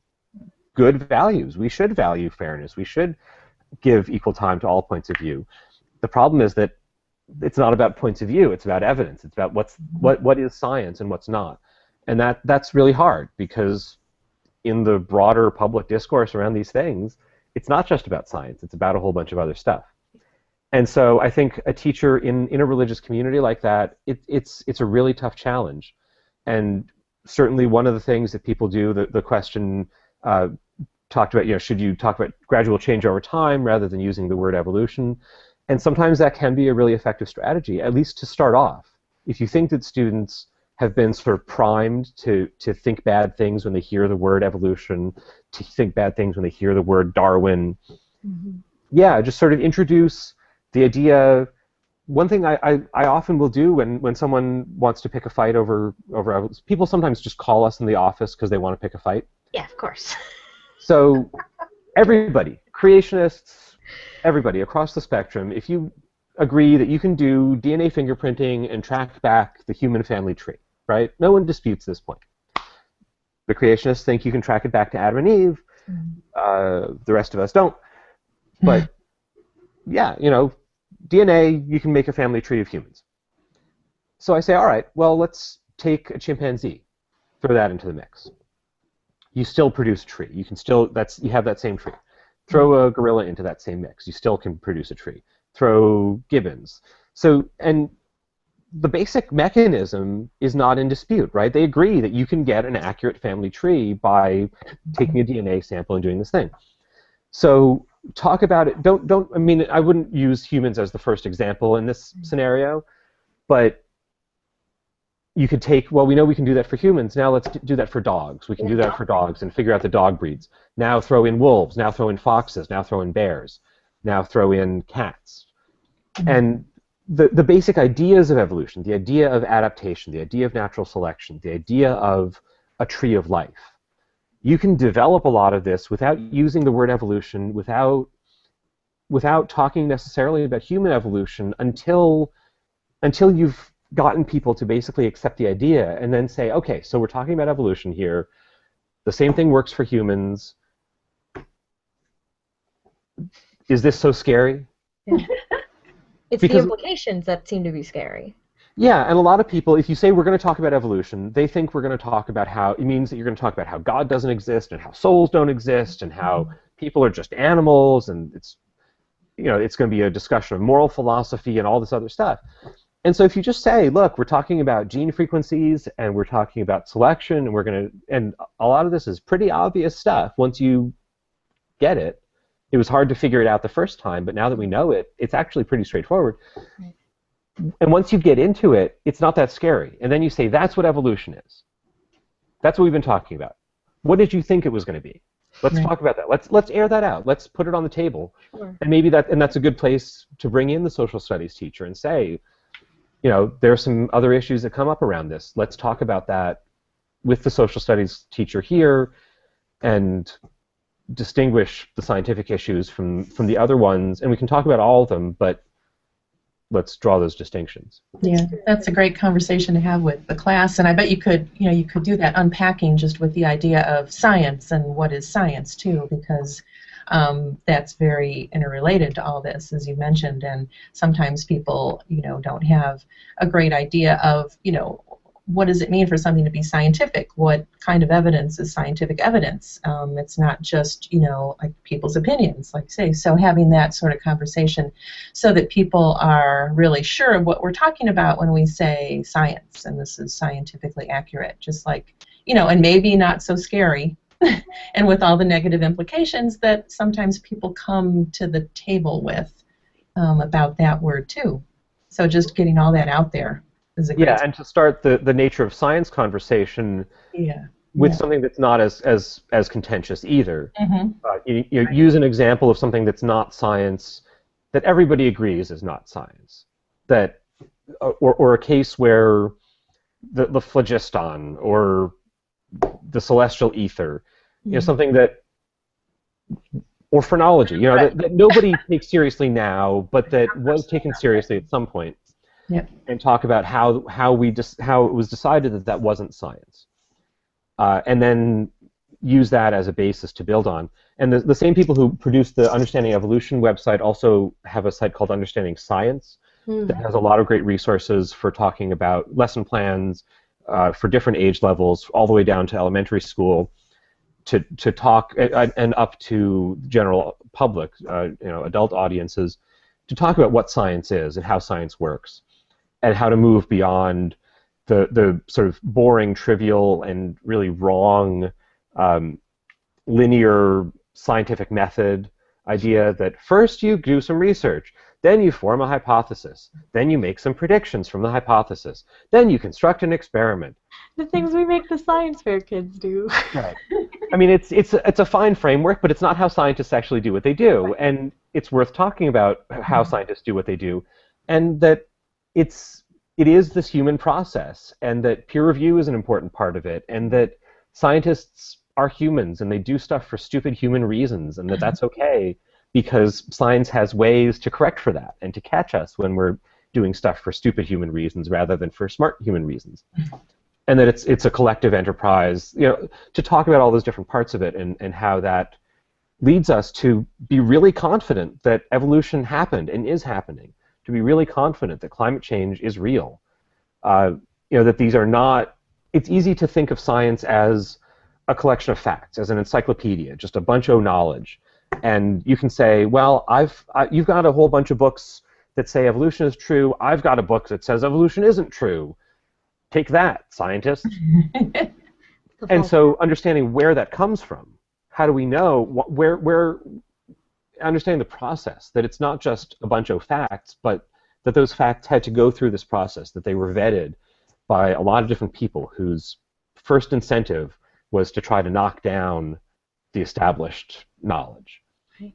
good values. We should value fairness. We should give equal time to all points of view. The problem is that it's not about points of view, it's about evidence. It's about what is science and what's not. And that's really hard, because in the broader public discourse around these things, it's not just about science, it's about a whole bunch of other stuff. And so I think a teacher in a religious community like that, it's a really tough challenge. And certainly one of the things that people do, the question talked about, you know, should you talk about gradual change over time rather than using the word evolution? And sometimes that can be a really effective strategy, at least to start off. If you think that students have been sort of primed to think bad things when they hear the word evolution, to think bad things when they hear the word Darwin, yeah, just sort of introduce the idea. One thing I often will do when someone wants to pick a fight over people sometimes just call us in the office because they want to pick a fight. Yeah, of course. So everybody, creationists, everybody across the spectrum, if you agree that you can do DNA fingerprinting and track back the human family tree, right? No one disputes this point. The creationists think you can track it back to Adam and Eve. The rest of us don't. But yeah, you know, DNA, you can make a family tree of humans. So I say, all right, well, let's take a chimpanzee, throw that into the mix. You still produce a tree. You can still, you have that same tree. Throw a gorilla into that same mix. You still can produce a tree. Throw gibbons. So, and the basic mechanism is not in dispute, right? They agree that you can get an accurate family tree by taking a DNA sample and doing this thing. So talk about it. I mean, I wouldn't use humans as the first example in this scenario, but you could take, well, we know we can do that for humans. Now let's do that for dogs. We can do that for dogs and figure out the dog breeds. Now throw in wolves. Now throw in foxes. Now throw in bears. Now throw in cats. And the basic ideas of evolution, the idea of adaptation, the idea of natural selection, the idea of a tree of life, you can develop a lot of this without using the word evolution, without talking necessarily about human evolution until you've gotten people to basically accept the idea and then say, okay, so we're talking about evolution here. The same thing works for humans. Is this so scary? Yeah. It's the implications that seem to be scary. Yeah, and a lot of people, if you say we're going to talk about evolution, they think we're going to talk about how, it means that you're going to talk about how God doesn't exist and how souls don't exist and how people are just animals, and it's, you know, it's going to be a discussion of moral philosophy and all this other stuff. And so if you just say, look, we're talking about gene frequencies and we're talking about selection and we're going to, and a lot of this is pretty obvious stuff once you get it. It was hard to figure it out the first time, but now that we know it, it's actually pretty straightforward. Right. And once you get into it, it's not that scary. And then you say, that's what evolution is. That's what we've been talking about. What did you think it was going to be? Let's talk about that. Let's air that out. Let's put it on the table. Sure. And maybe that's a good place to bring in the social studies teacher and say, you know, there are some other issues that come up around this. Let's talk about that with the social studies teacher here and distinguish the scientific issues from the other ones, and we can talk about all of them, but let's draw those distinctions. Yeah, that's a great conversation to have with the class, and I bet you could do that unpacking just with the idea of science and what is science too, because that's very interrelated to all this, as you mentioned, and sometimes people, you know, don't have a great idea of, you know, what does it mean for something to be scientific? What kind of evidence is scientific evidence? It's not just, like people's opinions, like say. So having that sort of conversation so that people are really sure of what we're talking about when we say science, and this is scientifically accurate, just like, and maybe not so scary, and with all the negative implications that sometimes people come to the table with about that word too. So just getting all that out there. Yeah, and to start the nature of science conversation with something that's not as contentious either. You use an example of something that's not science, that everybody agrees is not science, that or a case where the phlogiston or the celestial ether, something that, or phrenology, that nobody takes seriously now, but that was taken seriously at some point. And talk about how it was decided that that wasn't science, and then use that as a basis to build on. And the same people who produced the Understanding Evolution website also have a site called Understanding Science that has a lot of great resources for talking about lesson plans for different age levels, all the way down to elementary school, to talk and up to general public, adult audiences, to talk about what science is and how science works, and how to move beyond the sort of boring, trivial, and really wrong linear scientific method idea that first you do some research, then you form a hypothesis, then you make some predictions from the hypothesis, then you construct an experiment. The things we make the science fair kids do. Right. I mean, it's a fine framework, but it's not how scientists actually do what they do, and it's worth talking about how scientists do what they do, and that it is this human process, and that peer review is an important part of it, and that scientists are humans and they do stuff for stupid human reasons, and that that's okay because science has ways to correct for that and to catch us when we're doing stuff for stupid human reasons rather than for smart human reasons. And that it's a collective enterprise, to talk about all those different parts of it, and how that leads us to be really confident that evolution happened and is happening, to be really confident that climate change is real. That these are not, it's easy to think of science as a collection of facts, as an encyclopedia, just a bunch of knowledge. And you can say, well, you've got a whole bunch of books that say evolution is true, I've got a book that says evolution isn't true. Take that, scientists. And so understanding where that comes from, how do we know, where understanding the process, that it's not just a bunch of facts, but that those facts had to go through this process, that they were vetted by a lot of different people whose first incentive was to try to knock down the established knowledge. Right.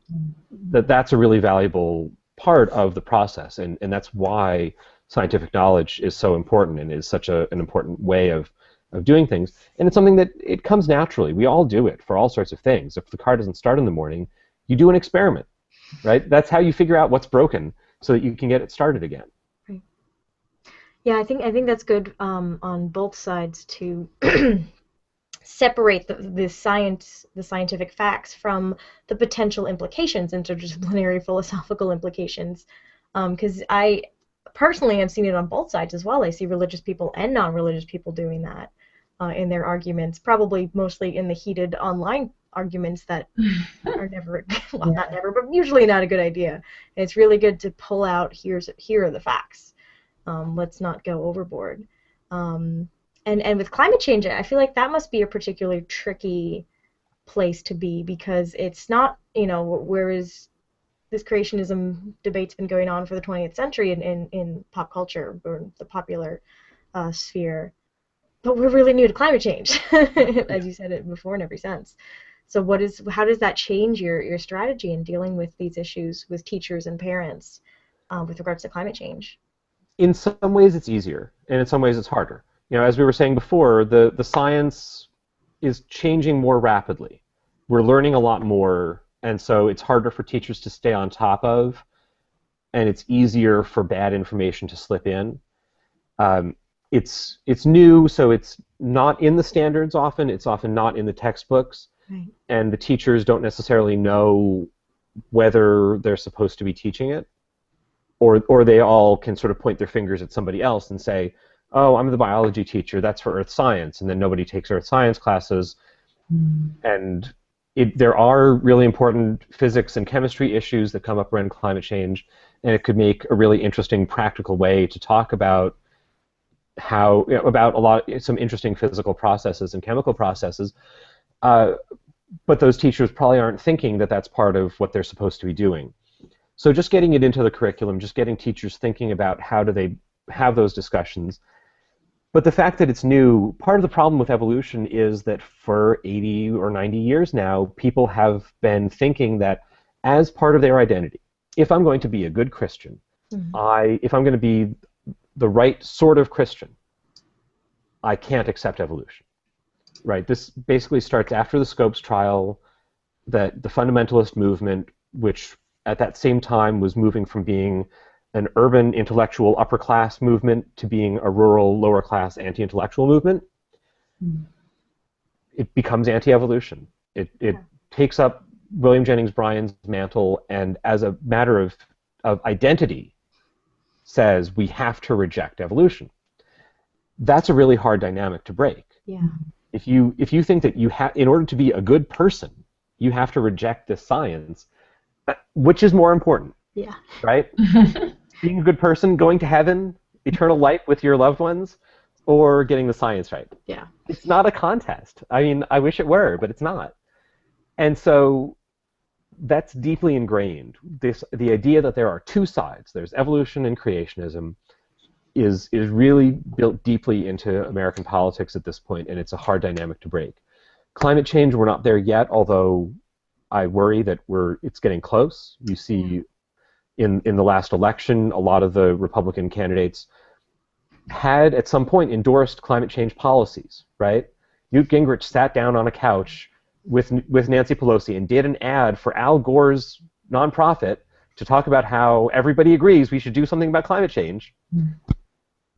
That's a really valuable part of the process, and that's why scientific knowledge is so important and is such an important way of doing things. And it's something that it comes naturally. We all do it for all sorts of things. If the car doesn't start in the morning, you do an experiment, right? That's how you figure out what's broken so that you can get it started again. Right. Yeah, I think that's good on both sides to separate the scientific facts from the potential implications, interdisciplinary philosophical implications. Because I personally have seen it on both sides as well. I see religious people and non-religious people doing that in their arguments, probably mostly in the heated online arguments that are never, well, not never, but usually not a good idea. And it's really good to pull out, here are the facts. Let's not go overboard. And with climate change, I feel like that must be a particularly tricky place to be, because it's not, whereas this creationism debate's been going on for the 20th century in pop culture or the popular sphere, but we're really new to climate change, as you said it before, in every sense. So how does that change your strategy in dealing with these issues with teachers and parents with regards to climate change? In some ways it's easier, and in some ways it's harder. As we were saying before, the science is changing more rapidly. We're learning a lot more, and so it's harder for teachers to stay on top of, and it's easier for bad information to slip in. It's new, so it's not in the standards often. It's often not in the textbooks. Right. And the teachers don't necessarily know whether they're supposed to be teaching it, or they all can sort of point their fingers at somebody else and say, oh, I'm the biology teacher, that's for earth science, and then nobody takes earth science classes. And there are really important physics and chemistry issues that come up around climate change, and it could make a really interesting practical way to talk about how, about some interesting physical processes and chemical processes. But those teachers probably aren't thinking that that's part of what they're supposed to be doing. So just getting it into the curriculum, just getting teachers thinking about how do they have those discussions. But the fact that it's new, part of the problem with evolution is that for 80 or 90 years now, people have been thinking that as part of their identity, if I'm going to be a good Christian, if I'm going to be the right sort of Christian, I can't accept evolution. Right? This basically starts after the Scopes trial, that the fundamentalist movement, which at that same time was moving from being an urban intellectual upper class movement to being a rural lower class anti-intellectual movement, it becomes anti-evolution. It takes up William Jennings Bryan's mantle, and as a matter of identity says we have to reject evolution. That's a really hard dynamic to break. Yeah. If you think that in order to be a good person, you have to reject this science, which is more important? Yeah. Right? Being a good person, going to heaven, eternal life with your loved ones, or getting the science right? Yeah. It's not a contest. I mean, I wish it were, but it's not. And so that's deeply ingrained. The idea that there are two sides, there's evolution and creationism, is really built deeply into American politics at this point, and it's a hard dynamic to break. Climate change, we're not there yet, although I worry that it's getting close. You see in the last election, a lot of the Republican candidates had at some point endorsed climate change policies, right? Newt Gingrich sat down on a couch with Nancy Pelosi and did an ad for Al Gore's nonprofit to talk about how everybody agrees we should do something about climate change.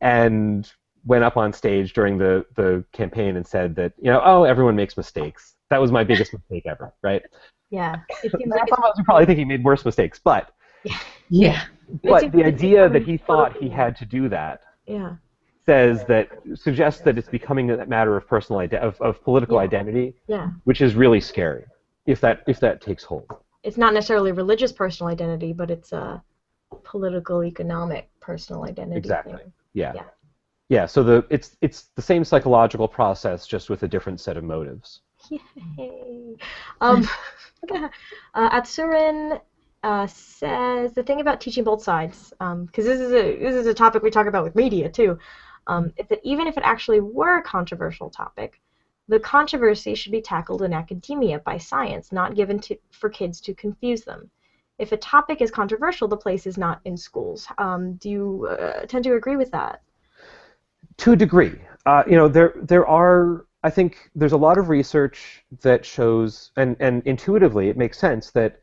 And went up on stage during the campaign and said that, oh, everyone makes mistakes. That was my biggest mistake ever, right? Yeah. It seems like some of us would probably think he made worse mistakes, but yeah. But the idea that he thought he had to do that suggests that it's becoming a matter of of political identity, which is really scary if that takes hold. It's not necessarily religious personal identity, but it's a political, economic personal identity. Exactly. Thing. Yeah. So it's the same psychological process, just with a different set of motives. Yay. Atsurin says the thing about teaching both sides, because this is a topic we talk about with media too, is that even if it actually were a controversial topic, the controversy should be tackled in academia by science, not given for kids to confuse them. If a topic is controversial, the place is not in schools. Do you tend to agree with that? To a degree. There are, I think there's a lot of research that shows, and intuitively it makes sense, that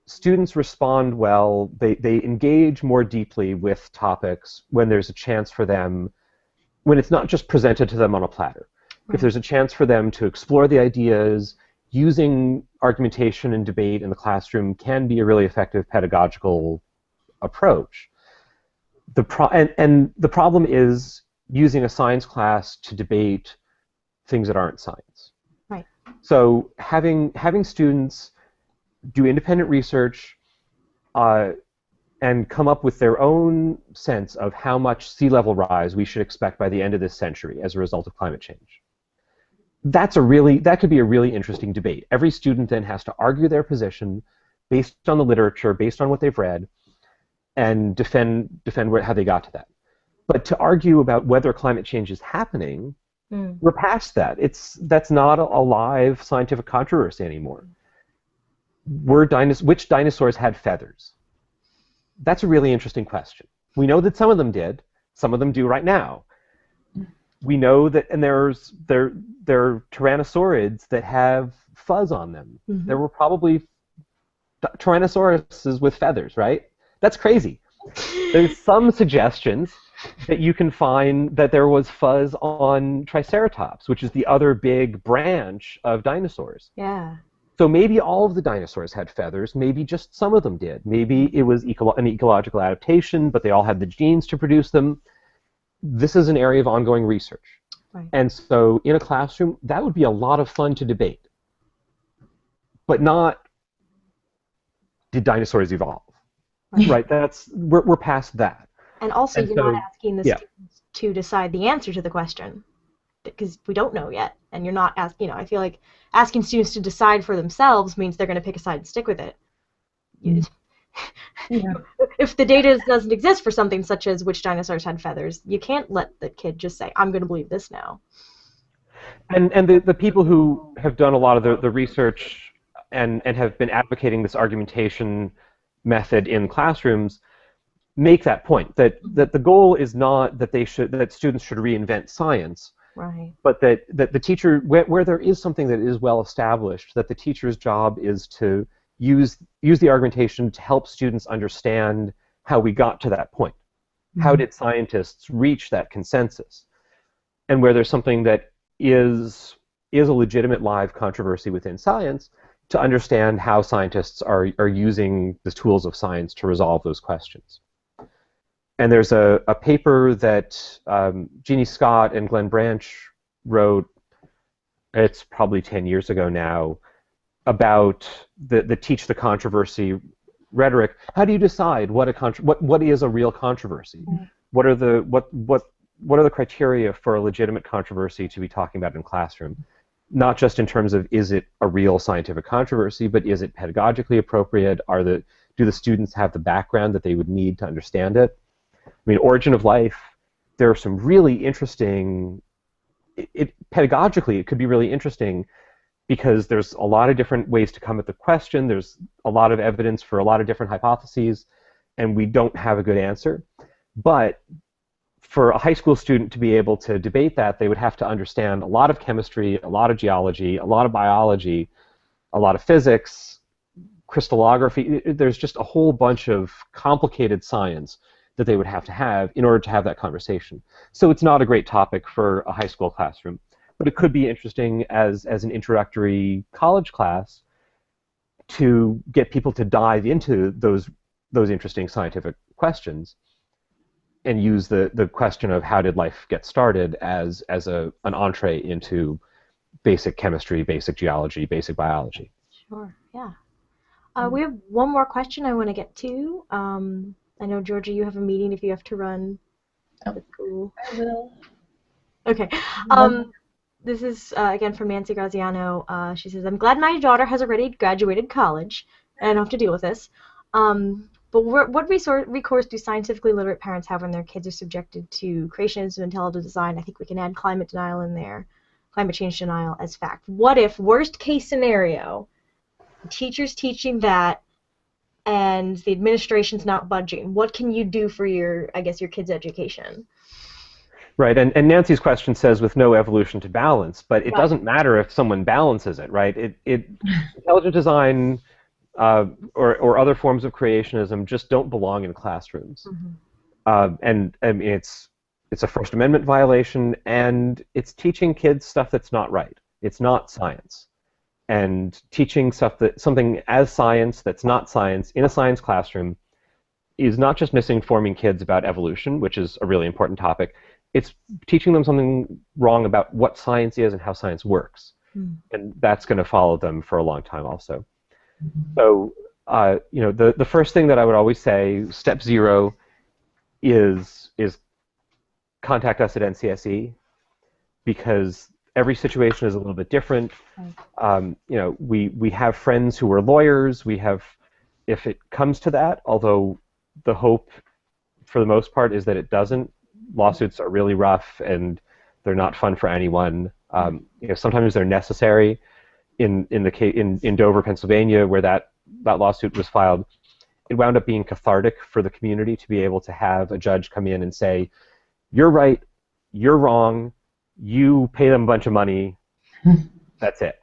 students respond well, they engage more deeply with topics when there's a chance for them, when it's not just presented to them on a platter. Right. If there's a chance for them to explore the ideas, using argumentation and debate in the classroom can be a really effective pedagogical approach. The problem is using a science class to debate things that aren't science. Right. So having students do independent research and come up with their own sense of how much sea level rise we should expect by the end of this century as a result of climate change. That could be a really interesting debate. Every student then has to argue their position based on the literature, based on what they've read, and defend how they got to that. But to argue about whether climate change is happening, we're past that. That's not a live scientific controversy anymore. Which dinosaurs had feathers? That's a really interesting question. We know that some of them did. Some of them do right now. We know that, and there are tyrannosaurids that have fuzz on them. Mm-hmm. There were probably tyrannosauruses with feathers, right? That's crazy. There's some suggestions that you can find that there was fuzz on Triceratops, which is the other big branch of dinosaurs. Yeah. So maybe all of the dinosaurs had feathers. Maybe just some of them did. Maybe it was an ecological adaptation, but they all had the genes to produce them. this is an area of ongoing research. Right. And so in a classroom, that would be a lot of fun to debate. But not, did dinosaurs evolve? Right? We're past that. And also, And you're so, not asking the students to decide the answer to the question, because we don't know yet. And you're not asking, I feel like asking students to decide for themselves means they're going to pick a side and stick with it. Yeah. If the data doesn't exist for something such as which dinosaurs had feathers, you can't let the kid just say, I'm going to believe this now. And the people who have done a lot of the research and have been advocating this argumentation method in classrooms make that point, that the goal is not that students should reinvent science, right, but that the teacher, where there is something that is well established, that the teacher's job is to use the argumentation to help students understand how we got to that point. How did scientists reach that consensus? And where there's something that is a legitimate live controversy within science, to understand how scientists are using the tools of science to resolve those questions. And there's a paper that Jeannie Scott and Glenn Branch wrote, it's probably 10 years ago now, about the teach the controversy rhetoric. How do you decide what is a real controversy? What are the criteria for a legitimate controversy to be talking about in classroom? Not just in terms of, is it a real scientific controversy, but is it pedagogically appropriate? Do the students have the background that they would need to understand it? I mean, Origin of Life, there are some really interesting, pedagogically it could be really interesting, because there's a lot of different ways to come at the question, there's a lot of evidence for a lot of different hypotheses, and we don't have a good answer. But for a high school student to be able to debate that, they would have to understand a lot of chemistry, a lot of geology, a lot of biology, a lot of physics, crystallography. There's just a whole bunch of complicated science that they would have in order to have that conversation. So it's not a great topic for a high school classroom, but it could be interesting as an introductory college class to get people to dive into those interesting scientific questions, and use the question of how did life get started as an entree into basic chemistry, basic geology, basic biology. Sure, yeah. We have one more question I want to get to. I know, Georgia, you have a meeting if you have to run. Oh, cool. I will. Okay. This is, again, from Nancy Graziano. She says, I'm glad my daughter has already graduated college, and I don't have to deal with this. But what recourse do scientifically literate parents have when their kids are subjected to creationism, intelligent design? I think we can add climate denial in there, climate change denial as fact. What if, worst case scenario, the teacher's teaching that and the administration's not budging? What can you do for your kid's education? Right, and Nancy's question says with no evolution to balance, but it doesn't matter if someone balances it, right? Intelligent design or other forms of creationism just don't belong in classrooms. And I mean, it's a First Amendment violation, and it's teaching kids stuff that's not right. It's not science. And teaching something as science that's not science in a science classroom is not just misinforming kids about evolution, which is a really important topic. It's teaching them something wrong about what science is and how science works. And that's going to follow them for a long time also. So, the first thing that I would always say, step 0, is contact us at NCSE, because every situation is a little bit different. We have friends who are lawyers. If it comes to that, although the hope for the most part is that it doesn't. Lawsuits are really rough and they're not fun for anyone. Sometimes they're necessary. In Dover, Pennsylvania, where that lawsuit was filed, it wound up being cathartic for the community to be able to have a judge come in and say, "You're right, you're wrong, you pay them a bunch of money, that's it."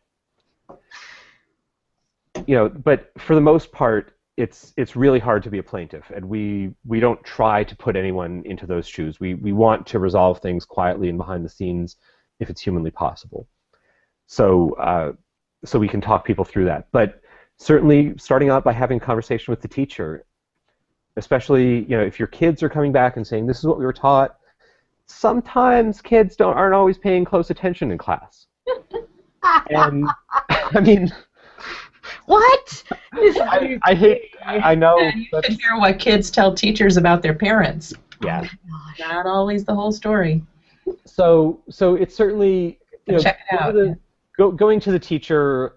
But for the most part, it's really hard to be a plaintiff, and we don't try to put anyone into those shoes. We want to resolve things quietly and behind the scenes if it's humanly possible. So we can talk people through that. But certainly starting out by having a conversation with the teacher, especially if your kids are coming back and saying, this is what we were taught, sometimes kids aren't always paying close attention in class. And I mean, What? I hate. I know. You should hear what kids tell teachers about their parents. Yeah. Oh my gosh. Not always the whole story. So it's certainly, Check it out. going to the teacher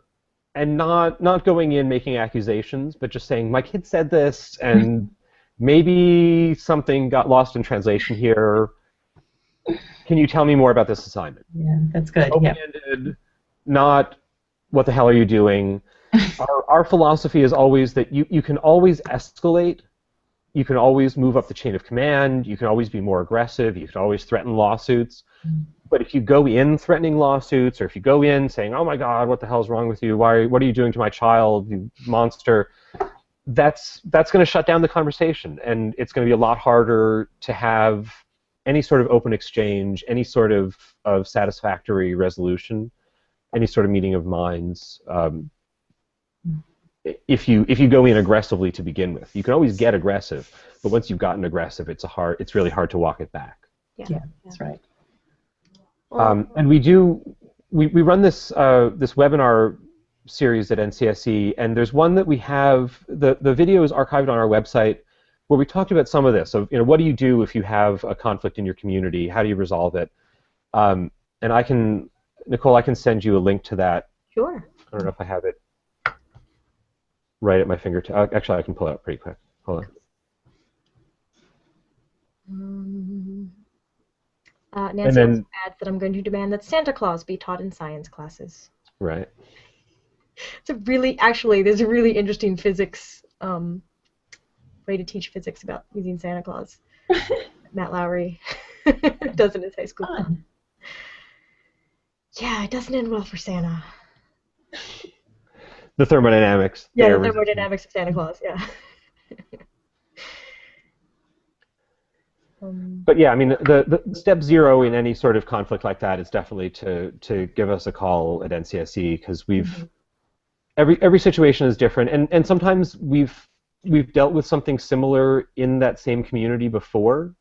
and not going in making accusations, but just saying, my kid said this, and maybe something got lost in translation here. Can you tell me more about this assignment? Yeah, that's good. Open-ended, not what the hell are you doing? Our philosophy is always that you can always escalate. You can always move up the chain of command. You can always be more aggressive. You can always threaten lawsuits. But if you go in threatening lawsuits, or if you go in saying, "Oh my God, what the hell's wrong with you? What are you doing to my child, you monster?" That's going to shut down the conversation, and it's going to be a lot harder to have any sort of open exchange, any sort of satisfactory resolution, any sort of meeting of minds. If you go in aggressively to begin with, you can always get aggressive, but once you've gotten aggressive, it's really hard to walk it back. Yeah, that's right. And we run this webinar series at NCSE, and there's one that we have, the video is archived on our website, where we talked about some of this, of what do you do if you have a conflict in your community, how do you resolve it? And Nicole, I can send you a link to that. Sure. I don't know if I have it right at my fingertips. Actually, I can pull it up pretty quick. Hold on. Nancy And then- also adds that I'm going to demand that Santa Claus be taught in science classes. Right. There's a really interesting physics way to teach physics about using Santa Claus. Matt Lowry does in his high school. Fun. Yeah, it doesn't end well for Santa. The thermodynamics. Yeah, the thermodynamics of Santa Claus, yeah. But yeah, I mean, the step zero in any sort of conflict like that is definitely to give us a call at NCSE, because every situation is different, and sometimes we've dealt with something similar in that same community before,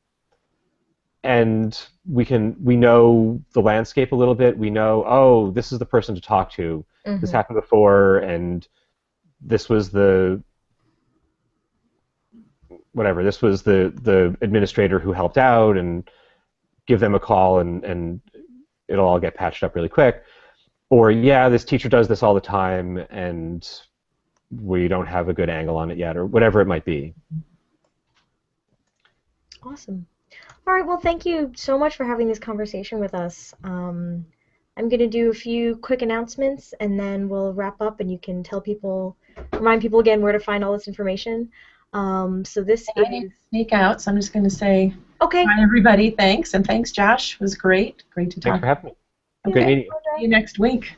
and we know the landscape a little bit. We know, oh, this is the person to talk to. This happened before, and this was the administrator who helped out, and give them a call, and it'll all get patched up really quick. Or, yeah, this teacher does this all the time, and we don't have a good angle on it yet, or whatever it might be. Awesome. All right, well, thank you so much for having this conversation with us. I'm going to do a few quick announcements, and then we'll wrap up, and you can remind people again where to find all this information. So this I need to sneak out, so I'm just going to say, okay. Bye, everybody. Thanks, and thanks, Josh. It was great. Great to talk. Thanks for having me. Okay. Great meeting you. See you next week.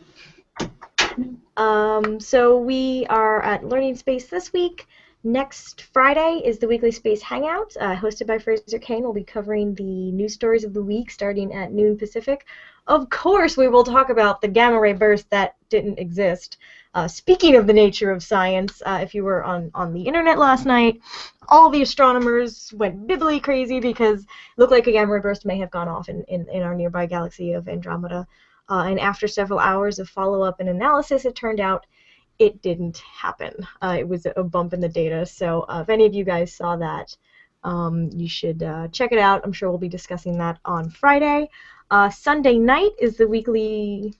So we are at Learning Space this week. Next Friday is the weekly Space Hangout, hosted by Fraser Kane. We'll be covering the news stories of the week starting at noon Pacific. Of course, we will talk about the gamma ray burst that didn't exist. Speaking of the nature of science, if you were on the internet last night, all the astronomers went bibbly crazy because it looked like a gamma ray burst may have gone off in our nearby galaxy of Andromeda. And after several hours of follow-up and analysis, it turned out it didn't happen. It was a bump in the data. So if any of you guys saw that, you should check it out. I'm sure we'll be discussing that on Friday. Sunday night is Sunday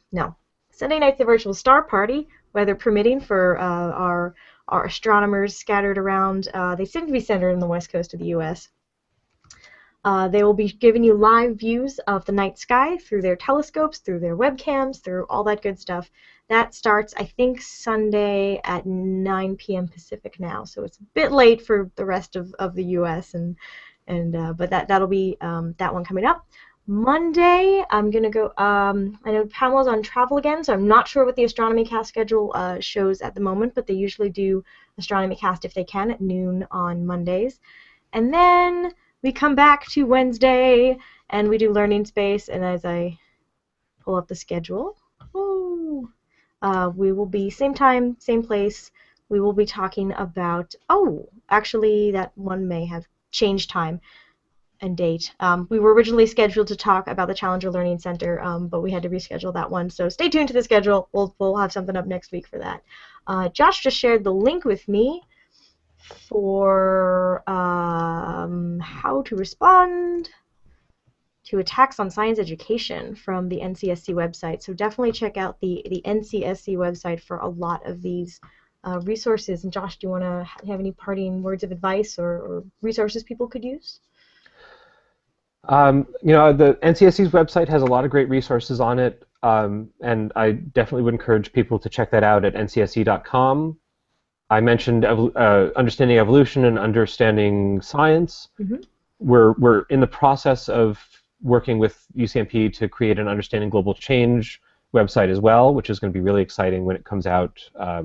night's the virtual star party, weather permitting, for our astronomers scattered around. They seem to be centered on the west coast of the U.S. They will be giving you live views of the night sky through their telescopes, through their webcams, through all that good stuff. That starts, I think, Sunday at 9 p.m. Pacific now, so it's a bit late for the rest of the U.S. But that'll be that one coming up. Monday, I'm gonna go. I know Pamela's on travel again, so I'm not sure what the Astronomy Cast schedule shows at the moment, but they usually do Astronomy Cast if they can at noon on Mondays, and then we come back to Wednesday and we do Learning Space. And as I pull up the schedule, we will be same time, same place. We will be talking about. Oh, actually, that one may have changed time. and date. We were originally scheduled to talk about the Challenger Learning Center, but we had to reschedule that one. So stay tuned to the schedule. We'll have something up next week for that. Josh just shared the link with me for how to respond to attacks on science education from the NCSC website. So definitely check out the NCSC website for a lot of these resources. And Josh, do you want to have any parting words of advice or resources people could use? The NCSC's website has a lot of great resources on it, and I definitely would encourage people to check that out at ncsc.com. I mentioned understanding evolution and understanding science. Mm-hmm. We're in the process of working with UCMP to create an Understanding Global Change website as well, which is going to be really exciting when it comes out, I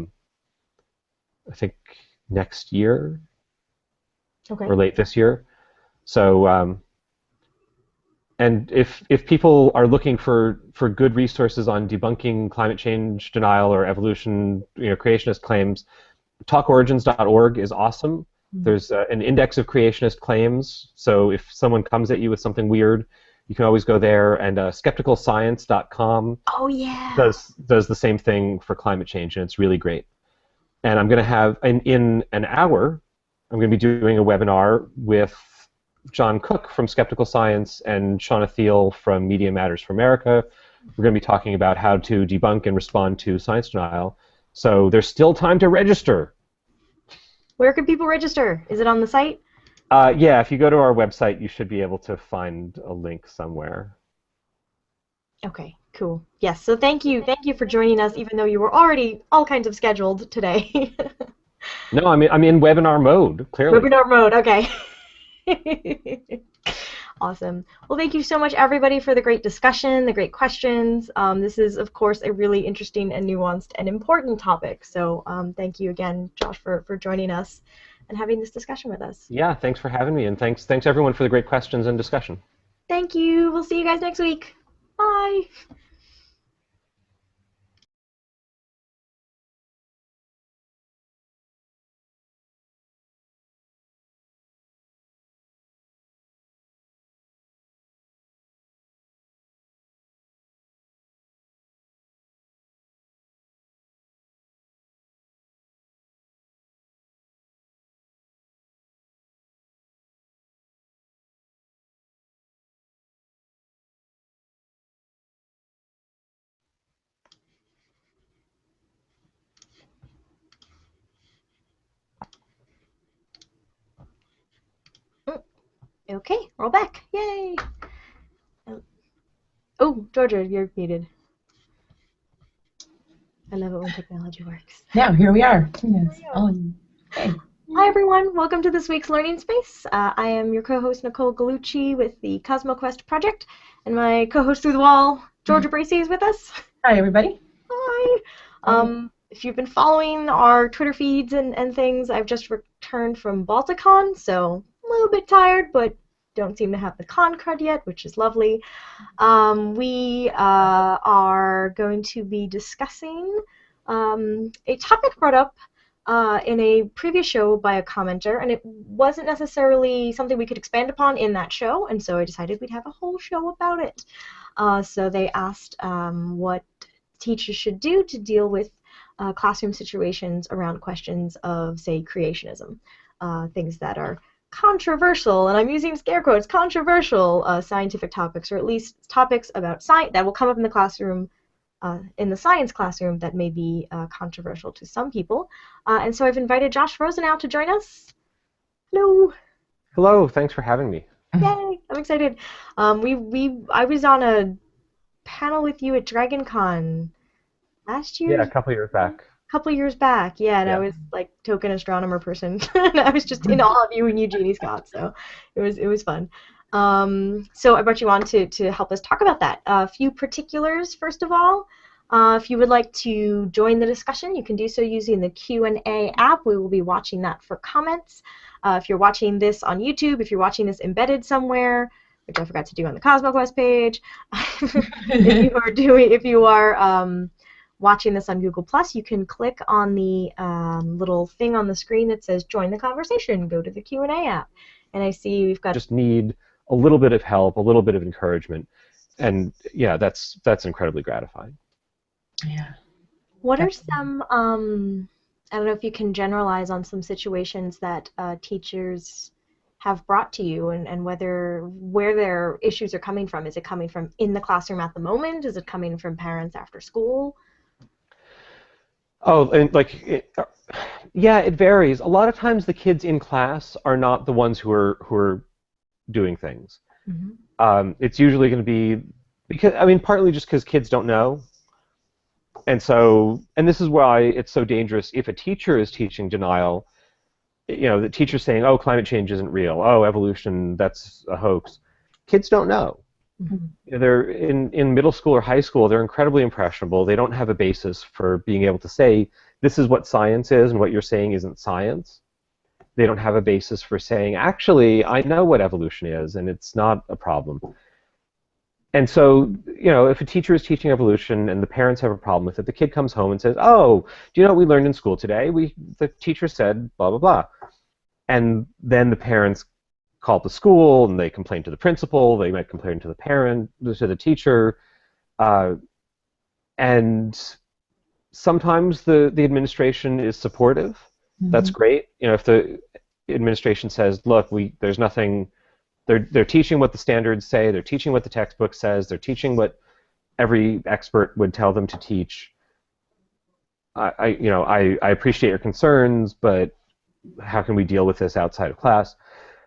think, next year or late this year. So, and if people are looking for good resources on debunking climate change denial or evolution, creationist claims, talkorigins.org is awesome. Mm-hmm. There's an index of creationist claims, so if someone comes at you with something weird, you can always go there. And skepticalscience.com does the same thing for climate change, and it's really great. And I'm going to have, in an hour, I'm going to be doing a webinar with John Cook from Skeptical Science and Shauna Thiel from Media Matters for America. We're going to be talking about how to debunk and respond to science denial. So there's still time to register. Where can people register? Is it on the site? Yeah, if you go to our website, you should be able to find a link somewhere. Okay, cool. Yes, so thank you for joining us, even though you were already all kinds of scheduled today. No, I'm in webinar mode, clearly. Webinar mode, okay. Awesome. Well, thank you so much, everybody, for the great discussion, the great questions. This is, of course, a really interesting and nuanced and important topic. So thank you again, Josh, for joining us and having this discussion with us. Yeah, thanks for having me, and thanks everyone for the great questions and discussion. Thank you. We'll see you guys next week. Bye. Okay, we're all back. Yay! Oh, Georgia, you're muted. I love it when technology works. Now, here we are. Yes. Hey. Hi, everyone. Welcome to this week's Learning Space. I am your co-host, Nicole Gugliucci, with the CosmoQuest project, and my co-host through the wall, Georgia Bracey, is with us. Hi, everybody. Hi. If you've been following our Twitter feeds and things, I've just returned from Balticon, so a little bit tired, but don't seem to have the con crud yet, which is lovely. We are going to be discussing a topic brought up in a previous show by a commenter, and it wasn't necessarily something we could expand upon in that show, and so I decided we'd have a whole show about it. So they asked what teachers should do to deal with classroom situations around questions of, say, creationism, things that are controversial, and I'm using scare quotes, controversial scientific topics, or at least topics about science that will come up in the classroom, in the science classroom, that may be controversial to some people. And so I've invited Josh Rosenau to join us. Hello. Hello. Thanks for having me. Yay! I'm excited. I was on a panel with you at DragonCon last year. Yeah, a couple years back. Yeah, and yeah. I was like token astronomer person, and I was just in awe of you and Eugenie Scott, so it was fun. So I brought you on to help us talk about that. A few particulars, first of all. If you would like to join the discussion, you can do so using the Q&A app. We will be watching that for comments. If you're watching this on YouTube, if you're watching this embedded somewhere, which I forgot to do on the CosmoQuest page, if you are watching this on Google+, you can click on the little thing on the screen that says Join the Conversation. Go to the Q&A app. And I see we've got... Just need a little bit of help, a little bit of encouragement, and yeah, that's incredibly gratifying. Yeah. What are some, I don't know if you can generalize on some situations that teachers have brought to you, and where their issues are coming from. Is it coming from in the classroom at the moment? Is it coming from parents after school? Oh, and yeah, it varies. A lot of times the kids in class are not the ones who are doing things. Mm-hmm. It's usually going to be because, I mean, partly just because kids don't know. And so, and this is why it's so dangerous if a teacher is teaching denial, the teacher's saying, oh, climate change isn't real, oh, evolution, that's a hoax. Kids don't know. Mm-hmm. They're in middle school or high school, they're incredibly impressionable. They don't have a basis for being able to say, this is what science is and what you're saying isn't science. They don't have a basis for saying, actually, I know what evolution is and it's not a problem. And so, if a teacher is teaching evolution and the parents have a problem with it, the kid comes home and says, oh, do you know what we learned in school today? The teacher said blah, blah, blah. And then the parents call the school and they complain to the principal. They might complain to the teacher. And sometimes the administration is supportive. Mm-hmm. That's great. If the administration says, look, there's nothing... They're teaching what the standards say. They're teaching what the textbook says. They're teaching what every expert would tell them to teach. I appreciate your concerns, but how can we deal with this outside of class?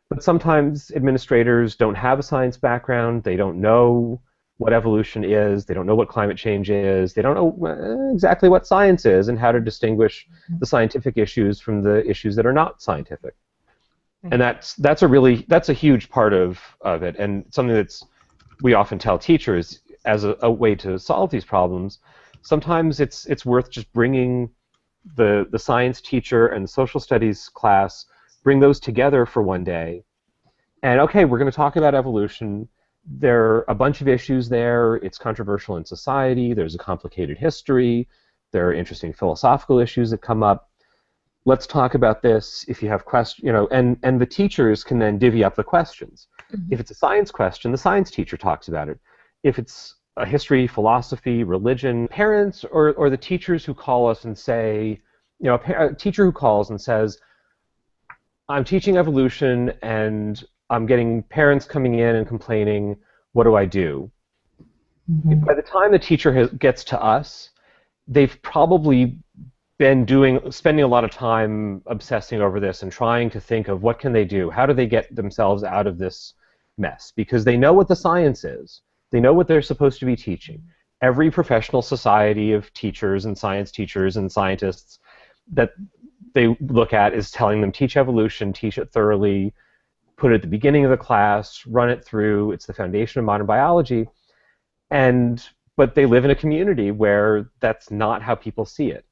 But sometimes administrators don't have a science background. They don't know what evolution is. They don't know what climate change is. They don't know exactly what science is and how to distinguish the scientific issues from the issues that are not scientific. And that's a huge part of it, and something we often tell teachers as a way to solve these problems. Sometimes it's worth just bringing the science teacher and the social studies class, bring those together for one day, and okay, we're going to talk about evolution. There are a bunch of issues there. It's controversial in society. There's a complicated history. There are interesting philosophical issues that come up. Let's talk about this. If you have questions, and the teachers can then divvy up the questions. Mm-hmm. If it's a science question, the science teacher talks about it. If it's a history, philosophy, religion, parents or the teachers who call us and say, a teacher who calls and says, I'm teaching evolution and I'm getting parents coming in and complaining, what do I do? Mm-hmm. By the time the teacher gets to us, they've probably been spending a lot of time obsessing over this and trying to think of what can they do, how do they get themselves out of this mess, because they know what the science is, they know what they're supposed to be teaching. Every professional society of teachers and science teachers and scientists that they look at is telling them teach evolution, teach it thoroughly, put it at the beginning of the class, run it through, it's the foundation of modern biology, but they live in a community where that's not how people see it.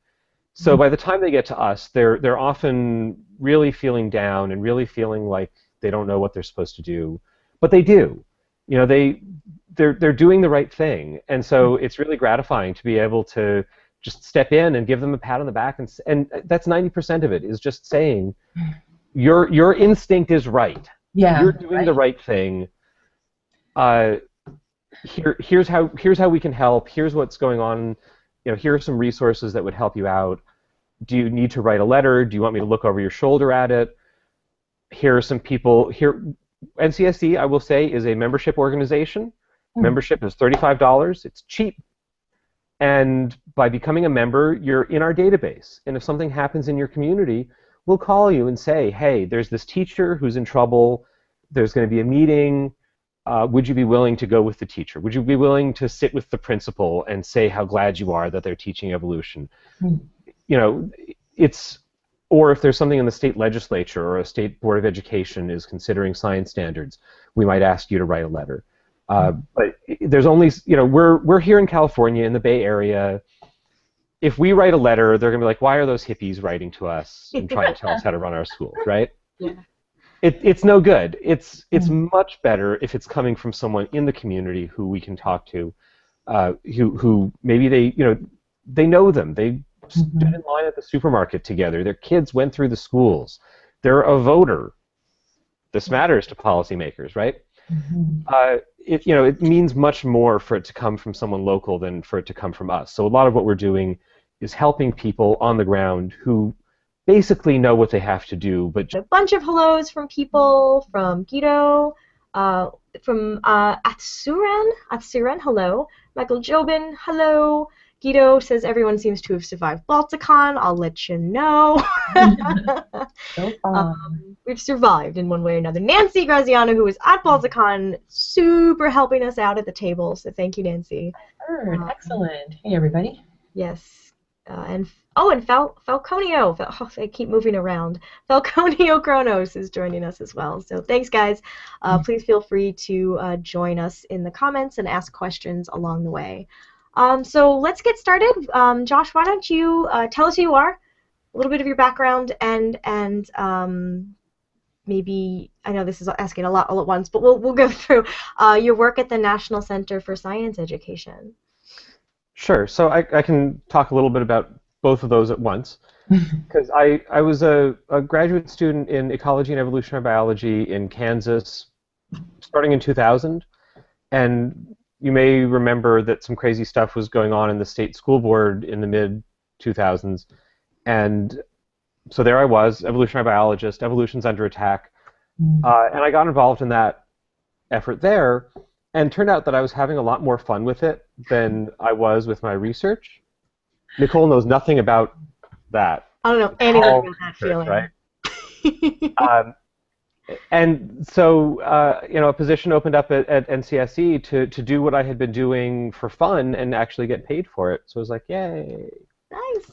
So by the time they get to us, they're often really feeling down and really feeling like they don't know what they're supposed to do, but they do. They're doing the right thing, and so it's really gratifying to be able to just step in and give them a pat on the back, and that's 90% of it is just saying your instinct is right. Yeah, you're doing the right thing. Here's how we can help. Here's what's going on. Here are some resources that would help you out. Do you need to write a letter? Do you want me to look over your shoulder at it? Here are some people. Here, NCSD, I will say, is a membership organization. Membership is $35. It's cheap. And by becoming a member, you're in our database. And if something happens in your community, we'll call you and say, hey, there's this teacher who's in trouble. There's going to be a meeting. Would you be willing to go with the teacher? Would you be willing to sit with the principal and say how glad you are that they're teaching evolution? Or if there's something in the state legislature or a state board of education is considering science standards, we might ask you to write a letter. But there's only, we're here in California in the Bay Area. If we write a letter, they're going to be like, why are those hippies writing to us and trying to tell us how to run our schools, right? Yeah. It's no good. It's much better if it's coming from someone in the community who we can talk to, who maybe they know them. They stood in line at the supermarket together. Their kids went through the schools. They're a voter. This matters to policymakers, right? Mhm. It means much more for it to come from someone local than for it to come from us. So a lot of what we're doing is helping people on the ground who basically know what they have to do, but A bunch of hellos from people, from Guido, uh, from Atsuren, hello. Michael Jobin, hello. Guido says everyone seems to have survived Balticon. I'll let you know. So fun. We've survived in one way or another. Nancy Graziano, who was at Balticon, super helping us out at the table. So thank you, Nancy. Heard. Um, Excellent. Hey, everybody. yes. And Falconio. I keep moving around. Falconio Kronos is joining us as well. So thanks, guys. Please feel free to join us in the comments and ask questions along the way. So let's get started. Josh, why don't you tell us who you are, a little bit of your background, and maybe, I know this is asking a lot all at once, but we'll go through your work at the National Center for Science Education. sure. So I can talk a little bit about both of those at once, because I was a graduate student in ecology and evolutionary biology in Kansas starting in 2000, and you may remember that some crazy stuff was going on in the state school board in the mid 2000s, and so there I was, evolutionary biologist, evolution's under attack, and I got involved in that effort there, and turned out that I was having a lot more fun with it than I was with my research. Nicole knows nothing about that. I don't know It's anything all about that research, right? feeling. And so, a position opened up at NCSE to do what I had been doing for fun and actually get paid for it. So I was like, yay. Nice.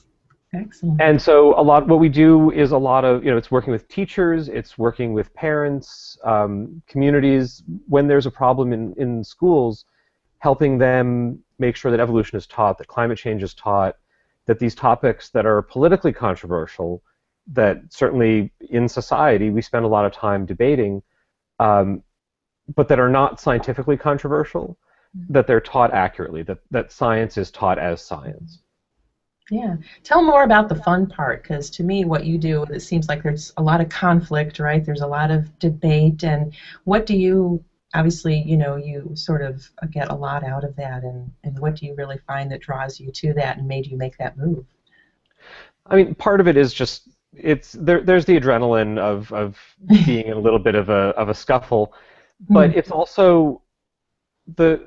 Excellent. And so what we do is a lot of, it's working with teachers, it's working with parents, communities, when there's a problem in schools, helping them make sure that evolution is taught, that climate change is taught, that these topics that are politically controversial, that certainly in society we spend a lot of time debating, but that are not scientifically controversial, that they're taught accurately, that science is taught as science. Yeah. Tell more about the fun part, because to me, what you do, it seems like there's a lot of conflict, right? There's a lot of debate, and what do you, obviously, you sort of get a lot out of that, and what do you really find that draws you to that and made you make that move? I mean, part of it is just there's the adrenaline of being in a little bit of a scuffle, but it's also the